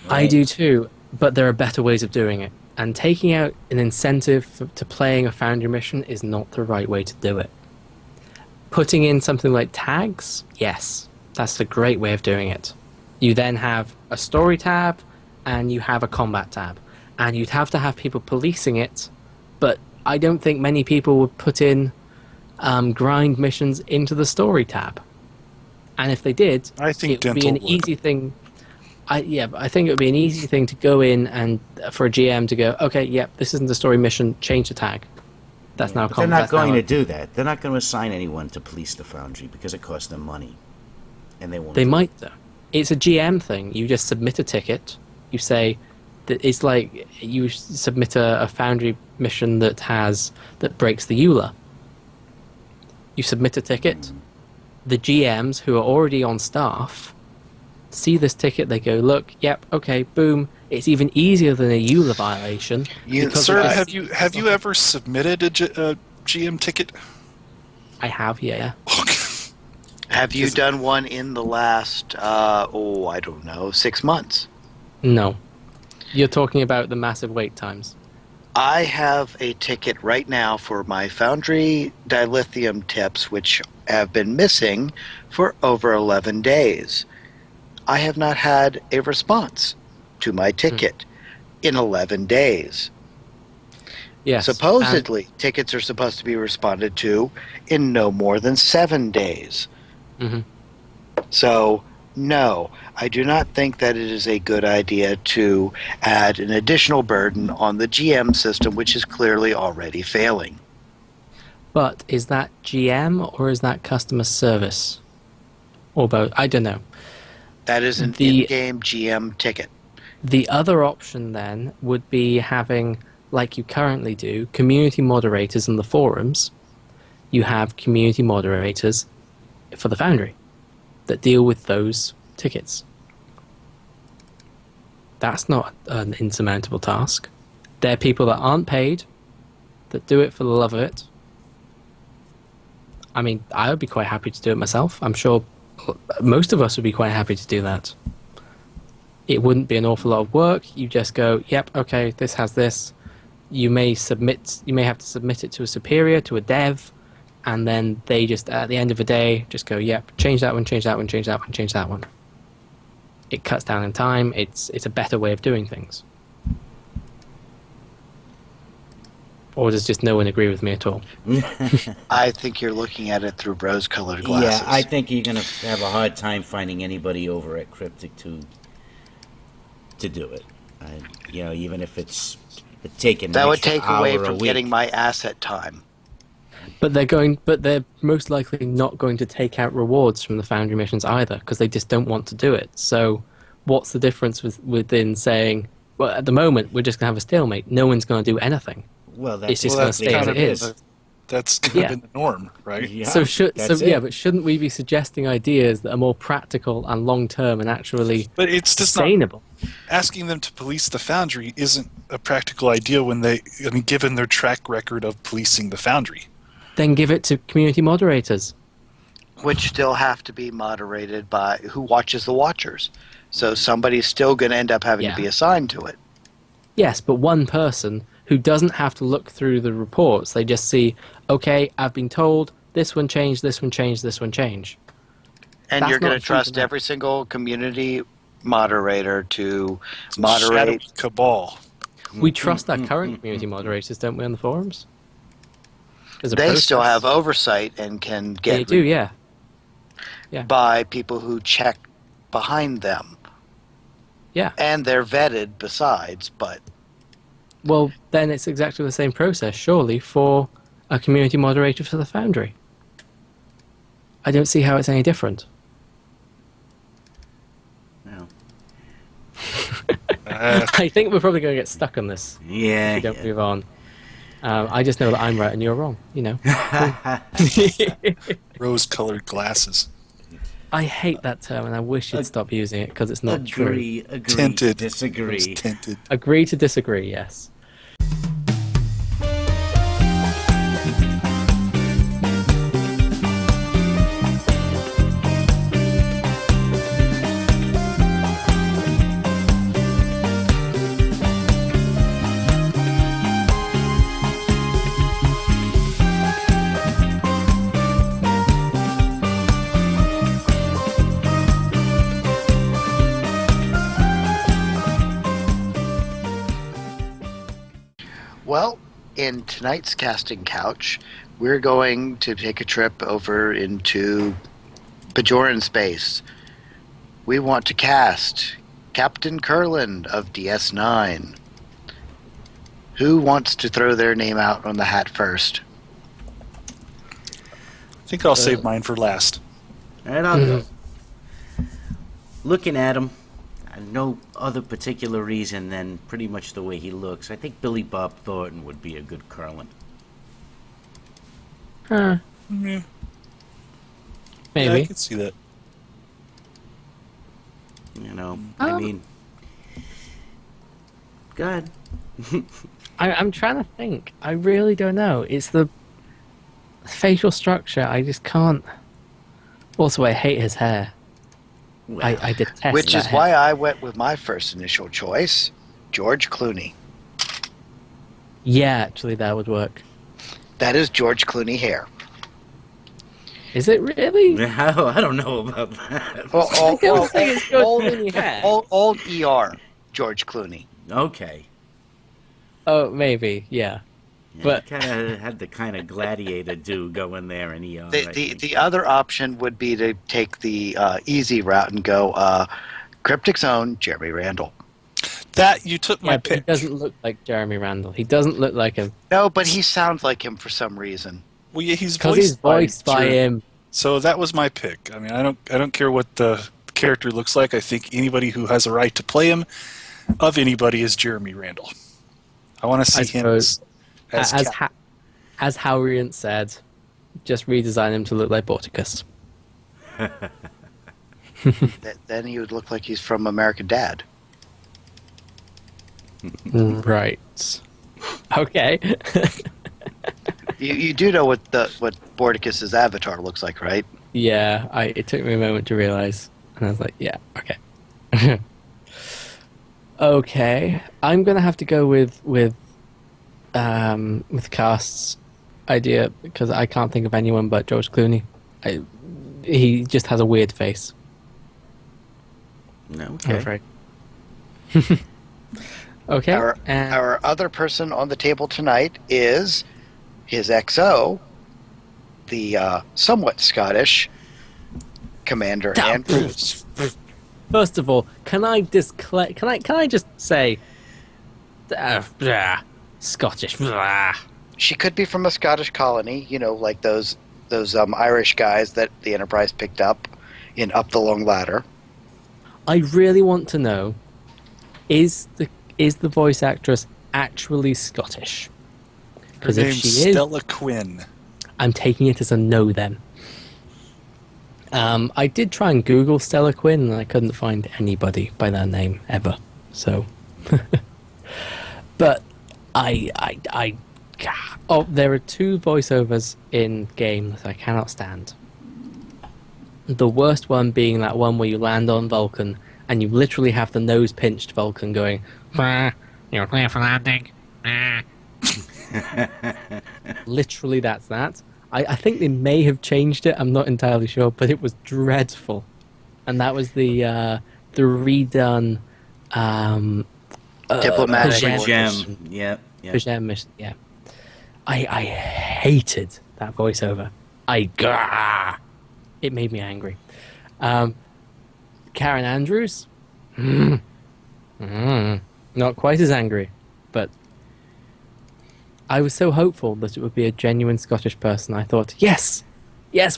I do too, but there are better ways of doing it. And taking out an incentive to playing a Foundry mission is not the right way to do it. Putting in something like tags, yes, that's a great way of doing it. You then have a story tab, and you have a combat tab. And you'd have to have people policing it, but I don't think many people would put in grind missions into the story tab. And if they did, I think it would be an easy thing. But I think it would be an easy thing to go in and for a GM to go, okay, this isn't a story mission, change the tag. That's now. But they're not going to do that. They're not going to assign anyone to police the Foundry because it costs them money, and they won't. They might though. It's a GM thing. You just submit a ticket. You say that it's like you submit a Foundry mission that breaks the EULA. You submit a ticket. The GMs who are already on staff see this ticket. They go, look, yep, okay, boom. It's even easier than a EULA violation. Sir, have you ever submitted a GM ticket? I have, yeah. Have you done one in the last, I don't know, 6 months? No. You're talking about the massive wait times. I have a ticket right now for my Foundry dilithium tips, which have been missing for over 11 days. I have not had a response to my ticket in 11 days. Yes. Supposedly, tickets are supposed to be responded to in no more than 7 days. Mm-hmm. So, no, I do not think that it is a good idea to add an additional burden on the GM system, which is clearly already failing. But is that GM or is that customer service? Or both? I don't know. That is an in-game GM ticket. The other option then would be having, like you currently do, community moderators in the forums. You have community moderators for the Foundry that deal with those tickets. That's not an insurmountable task. They're people that aren't paid, that do it for the love of it. I mean, I would be quite happy to do it myself. I'm sure most of us would be quite happy to do that. It wouldn't be an awful lot of work. You just go, yep, okay, this has this. You may have to submit it to a superior, to a dev, and then they just, at the end of the day, just go, yep, change that one, change that one, change that one, change that one. It cuts down in time. It's a better way of doing things. Or does just no one agree with me at all? I think you're looking at it through rose-colored glasses. Yeah, I think you're going to have a hard time finding anybody over at Cryptic to do it. Even if it's taking that would take away from from getting my asset time. But they're most likely not going to take out rewards from the Foundry missions either, because they just don't want to do it. So, what's the difference within saying, well, at the moment we're just going to have a stalemate. No one's going to do anything. Well, that's it's just going to stay as it is. That's kind of been the norm, right? Yeah, but shouldn't we be suggesting ideas that are more practical and long term and actually sustainable? Asking them to police the Foundry isn't a practical idea given their track record of policing the Foundry. Then give it to community moderators. Which still have to be moderated by who watches the watchers. So somebody's still going to end up having to be assigned to it. Yes, but one person who doesn't have to look through the reports. They just see, okay, I've been told this one changed, this one changed, this one changed. And That's you're going not to trust freaking out. every single community moderator to moderate. Shadow cabal. We trust our current community moderators, don't we, on the forums? There's a They still process. have oversight and can They get do, yeah. by people who check behind them. Yeah. And they're vetted besides, but Well, then it's exactly the same process, surely, for a community moderator for the Foundry. I don't see how it's any different. No. I think we're probably going to get stuck on this Yeah. if we don't move on. I just know that I'm right and you're wrong, you know. Rose-colored glasses. I hate that term and I wish you'd stop using it because it's not true. Agree, Tinted. disagree. Rose tinted. Agree to disagree, yes. well, in tonight's casting couch, we're going to take a trip over into Bajoran space. We want to cast Captain Curlin of DS9. Who wants to throw their name out on the hat first? I think I'll save mine for last. And I'll go. Looking at him, no other particular reason than pretty much the way he looks. I think Billy Bob Thornton would be a good Curlin. Huh. Yeah, Maybe. I can see that. You know, I mean, go ahead. I'm trying to think. I really don't know. It's the facial structure. I just can't. Also, I hate his hair. I detest Which that is hair. why I went with my first initial choice, George Clooney. Yeah, actually, that would work. That is George Clooney hair. Is it really? I don't know about that. Well, I don't think it's George Clooney hair. old ER George Clooney. Okay. Oh, maybe, yeah. But- kind of had the kind of gladiator do go in there and he. The other option would be to take the easy route and go Cryptic's own Jeremy Randall. That you took my Yeah, but he pick. doesn't look like Jeremy Randall. He doesn't look like him. No, but he sounds like him for some reason. Well, yeah, he's Because he's voiced by Jeremy. him. So that was my pick. I mean, I don't care what the character looks like. I think anybody who has a right to play him, of anybody, is Jeremy Randall. I want to see him suppose. as As Howriant said, just redesign him to look like Borticus. Then he would look like he's from American Dad. Right. Okay. You do know what Borticus's avatar looks like, right? Yeah, it took me a moment to realize, and I was like, yeah, okay. Okay, I'm gonna have to go with Cast's idea because I can't think of anyone but George Clooney. He just has a weird face. No, I'm okay. afraid. Okay. and Our other person on the table tonight is his XO, the somewhat Scottish Commander Andrews. first of all, can I just say, Scottish? She could be from a Scottish colony, like those Irish guys that the Enterprise picked up in Up the Long Ladder. I really want to know: is the voice actress actually Scottish? Her Because if name's she is, Stella Quinn. I'm taking it as a no then. I did try and Google Stella Quinn and I couldn't find anybody by that name ever. So, but I Oh, there are two voiceovers in game that I cannot stand. The worst one being that one where you land on Vulcan and you literally have the nose pinched Vulcan going, "You're clear for landing." Literally, that's that. I think they may have changed it. I'm not entirely sure, but it was dreadful. And that was the redone Diplomatic Pajem. orders. Yep. Pajem mission. Yeah, I hated that voiceover. It made me angry. Karen Andrews, not quite as angry, but I was so hopeful that it would be a genuine Scottish person. I thought, yes,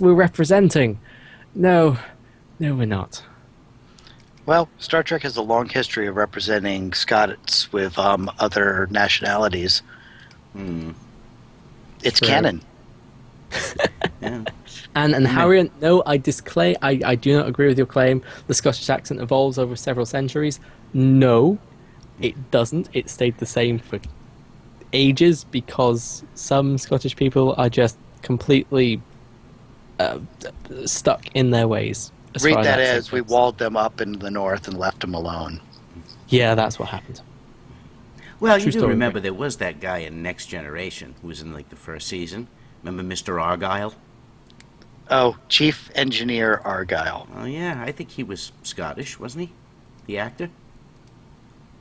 we're representing. No, we're not. Well, Star Trek has a long history of representing Scots with other nationalities. It's True. canon. Yeah. And Harriet, no, I disclaim. I do not agree with your claim. The Scottish accent evolves over several centuries. No, it doesn't. It stayed the same for ages because some Scottish people are just completely stuck in their ways. Read that as we walled them up in the north and left them alone. Yeah, that's what happened. Well, True you do story. remember there was that guy in Next Generation who was in like the first season. Remember Mr. Argyle? Oh, Chief Engineer Argyle. Oh yeah, I think he was Scottish, wasn't he? The actor?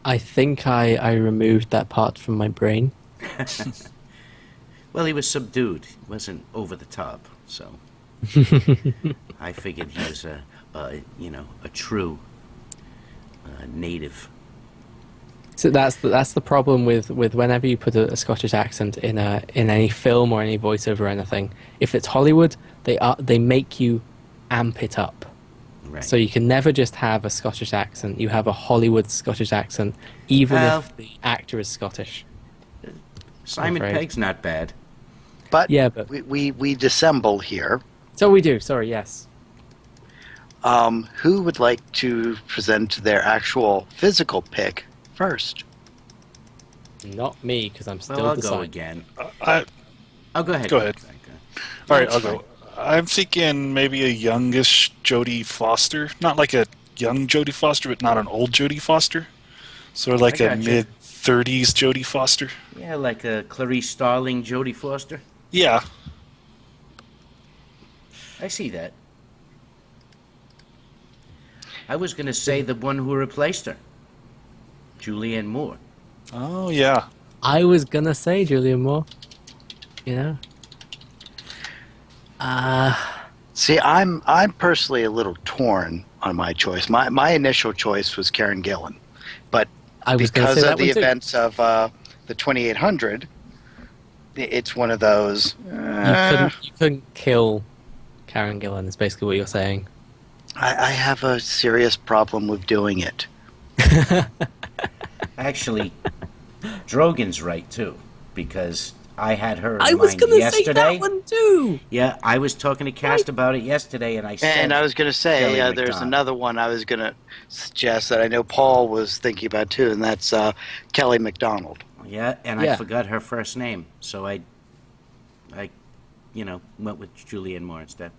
I think I removed that part from my brain. Well, he was subdued. He wasn't over the top, so I figured he was a true native. So that's the problem with whenever you put a Scottish accent in any film or any voiceover or anything. If it's Hollywood, they make you amp it up. Right. So you can never just have a Scottish accent. You have a Hollywood Scottish accent, even if the actor is Scottish. Simon I'm afraid. Pegg's not bad. But, Yeah, but- we dissemble here. So we do. Sorry, yes. Who would like to present their actual physical pick first? Not me, because I'm still Well, I'll go deciding. again. I, Go ahead. Go ahead. Okay. all right, That's I'll go. I'm thinking maybe a youngish Jodie Foster. Not like a young Jodie Foster, but not an old Jodie Foster. Sort of like I a gotcha. mid-30s Jodie Foster. Yeah, like a Clarice Starling, Jodie Foster. Yeah. I see that. I was going to say the one who replaced her, Julianne Moore. Oh, yeah. I was gonna say Julian Moore. You know. See, I'm personally a little torn on my choice. My initial choice was Karen Gillan, but I was gonna because say of that the one too. events of the 2800, it's one of those. You couldn't kill Karen Gillan. Is basically what you're saying. I have a serious problem with doing it. Actually, Drogan's right too, because I had her in I was mind gonna yesterday. say that one too. Yeah, I was talking to Cast about it yesterday, and I said. And I was going to say, Kelly there's MacDonald. another one I was going to suggest that I know Paul was thinking about too, and that's Kelly MacDonald. Yeah, and Yeah. I forgot her first name, so I went with Julianne Moore instead.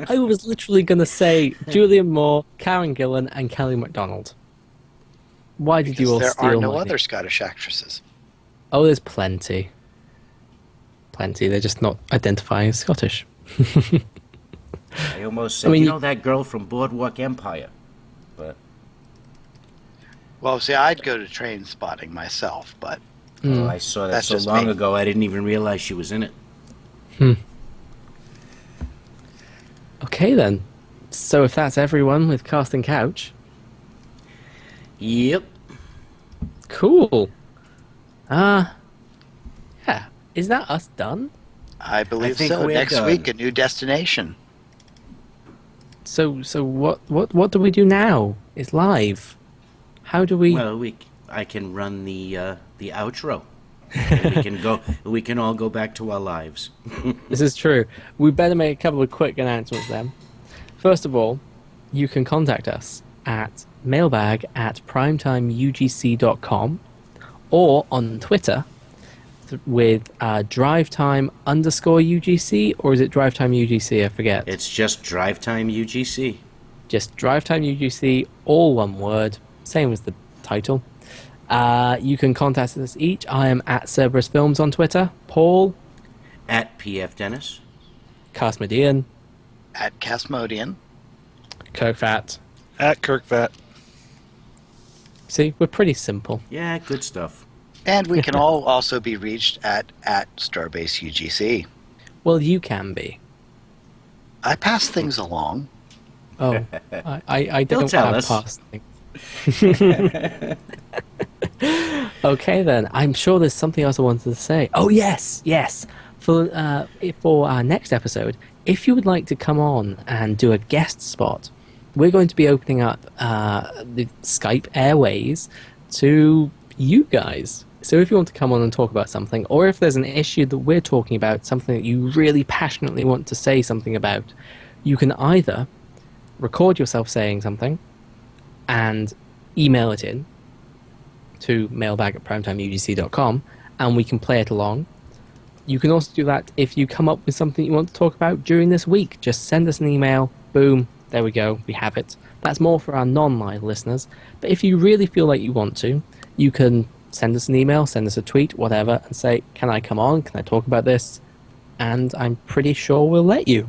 I was literally gonna say Julian Moore, Karen Gillan, and Kelly MacDonald. Why did you all There steal are no my other name? Scottish actresses. Oh, there's plenty. Plenty. They're just not identifying as Scottish. I almost said, mean, that girl from Boardwalk Empire, but Well, see, I'd go to Train Spotting myself, but oh, I saw that That's so just long me. ago, I didn't even realize she was in it. Okay then. So if that's everyone with Casting Couch, Yep. cool. Yeah. Is that us done? I believe think so. we're Next done. week, a new destination. So what do we do now? It's live. How do we? Well, I can run the outro. And we can all go back to our lives. This is true. We better make a couple of quick announcements then. First of all, you can contact us at mailbag@primetimeugc.com or on Twitter with DrivetimeUGC, or is it DrivetimeUGC? I forget. It's just DrivetimeUGC. Just DrivetimeUGC, all one word, same as the title. You can contact us each. I am at Cerberus Films on Twitter. Paul. At PFDennis. Castmodean. At Castmodean. Kirkfat. At Kirkfat. See, we're pretty simple. Yeah, good stuff. And we can all also be reached at StarbaseUGC. Well, you can be. I pass things along. Oh, I They'll don't tell have us. past things. Okay, then. I'm sure there's something else I wanted to say. Oh, yes. For our next episode, if you would like to come on and do a guest spot, we're going to be opening up the Skype airways to you guys. So if you want to come on and talk about something, or if there's an issue that we're talking about, something that you really passionately want to say something about, you can either record yourself saying something and email it in to mailbag@primetimeugc.com, and we can play it along. You can also do that if you come up with something you want to talk about during this week. Just send us an email. Boom. There we go. We have it. That's more for our non-live listeners. But if you really feel like you want to, you can send us an email, send us a tweet, whatever, and say, can I come on? Can I talk about this? And I'm pretty sure we'll let you.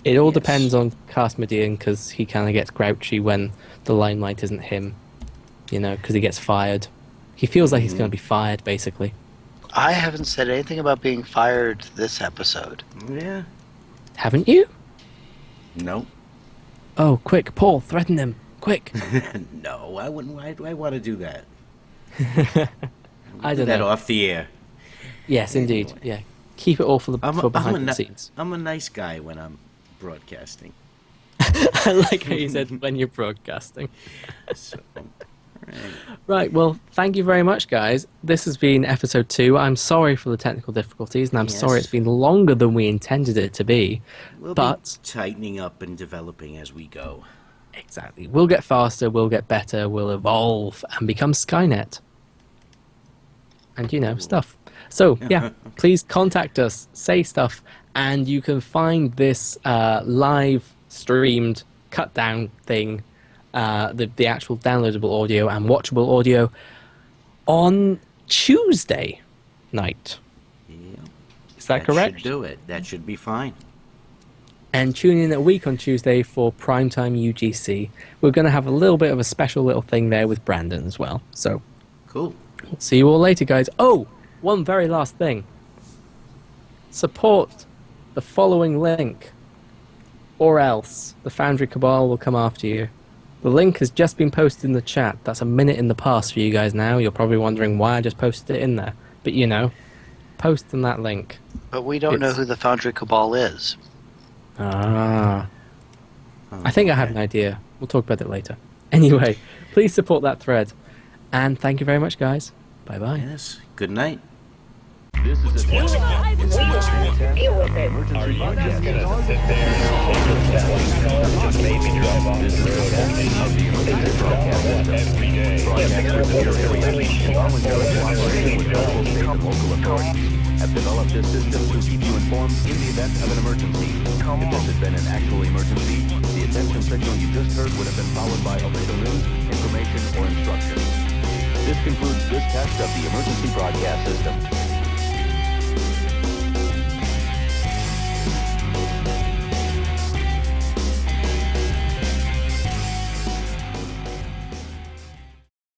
It all depends on Castmodean, because he kind of gets grouchy when the limelight isn't him, because he gets fired. He feels like he's going to be fired, basically. I haven't said anything about being fired this episode. Yeah. Haven't you? No. Oh, quick, Paul, threaten him. Quick. No, I wouldn't. Why do I want to do that? I Do don't that know. off the air. Yes, indeed. Yeah. Keep it all for behind the scenes. I'm a nice guy when I'm broadcasting. I like how you said when you're broadcasting. So, Right, well, thank you very much, guys. This has been episode 2. I'm sorry for the technical difficulties, and I'm sorry it's been longer than we intended it to be. we'll But be tightening up and developing as we go. exactly, we'll get faster, we'll get better, we'll evolve and become Skynet. And, stuff. So, yeah, please contact us, say stuff, and you can find this live streamed cut down thing, the actual downloadable audio and watchable audio, on Tuesday night. Yeah. Is that correct? Should do it. That should be fine. And tune in a week on Tuesday for Primetime UGC. We're going to have a little bit of a special little thing there with Brandon as well. So, Cool. see you all later, guys. Oh, one very last thing. Support the following link, or else the Foundry Cabal will come after you. The link has just been posted in the chat. That's a minute in the past for you guys now. You're probably wondering why I just posted it in there. But post in that link. But we don't know who the Foundry Cabal is. I think I have an idea. We'll talk about it later. Anyway, please support that thread. And thank you very much, guys. Bye-bye. Yes. Good night. This is a Deal with it. emergency broadcast. Maybe drive off This is the a road testing of the emergency broadcast system. every day. Broadcasters in your area, voluntary cooperation with local, state, and local authorities, have developed this system to keep you informed in the event of an emergency. If this had been an actual emergency, the attention signal you just heard would have been followed by a later news, information, or instruction. This concludes this test of the emergency broadcast system.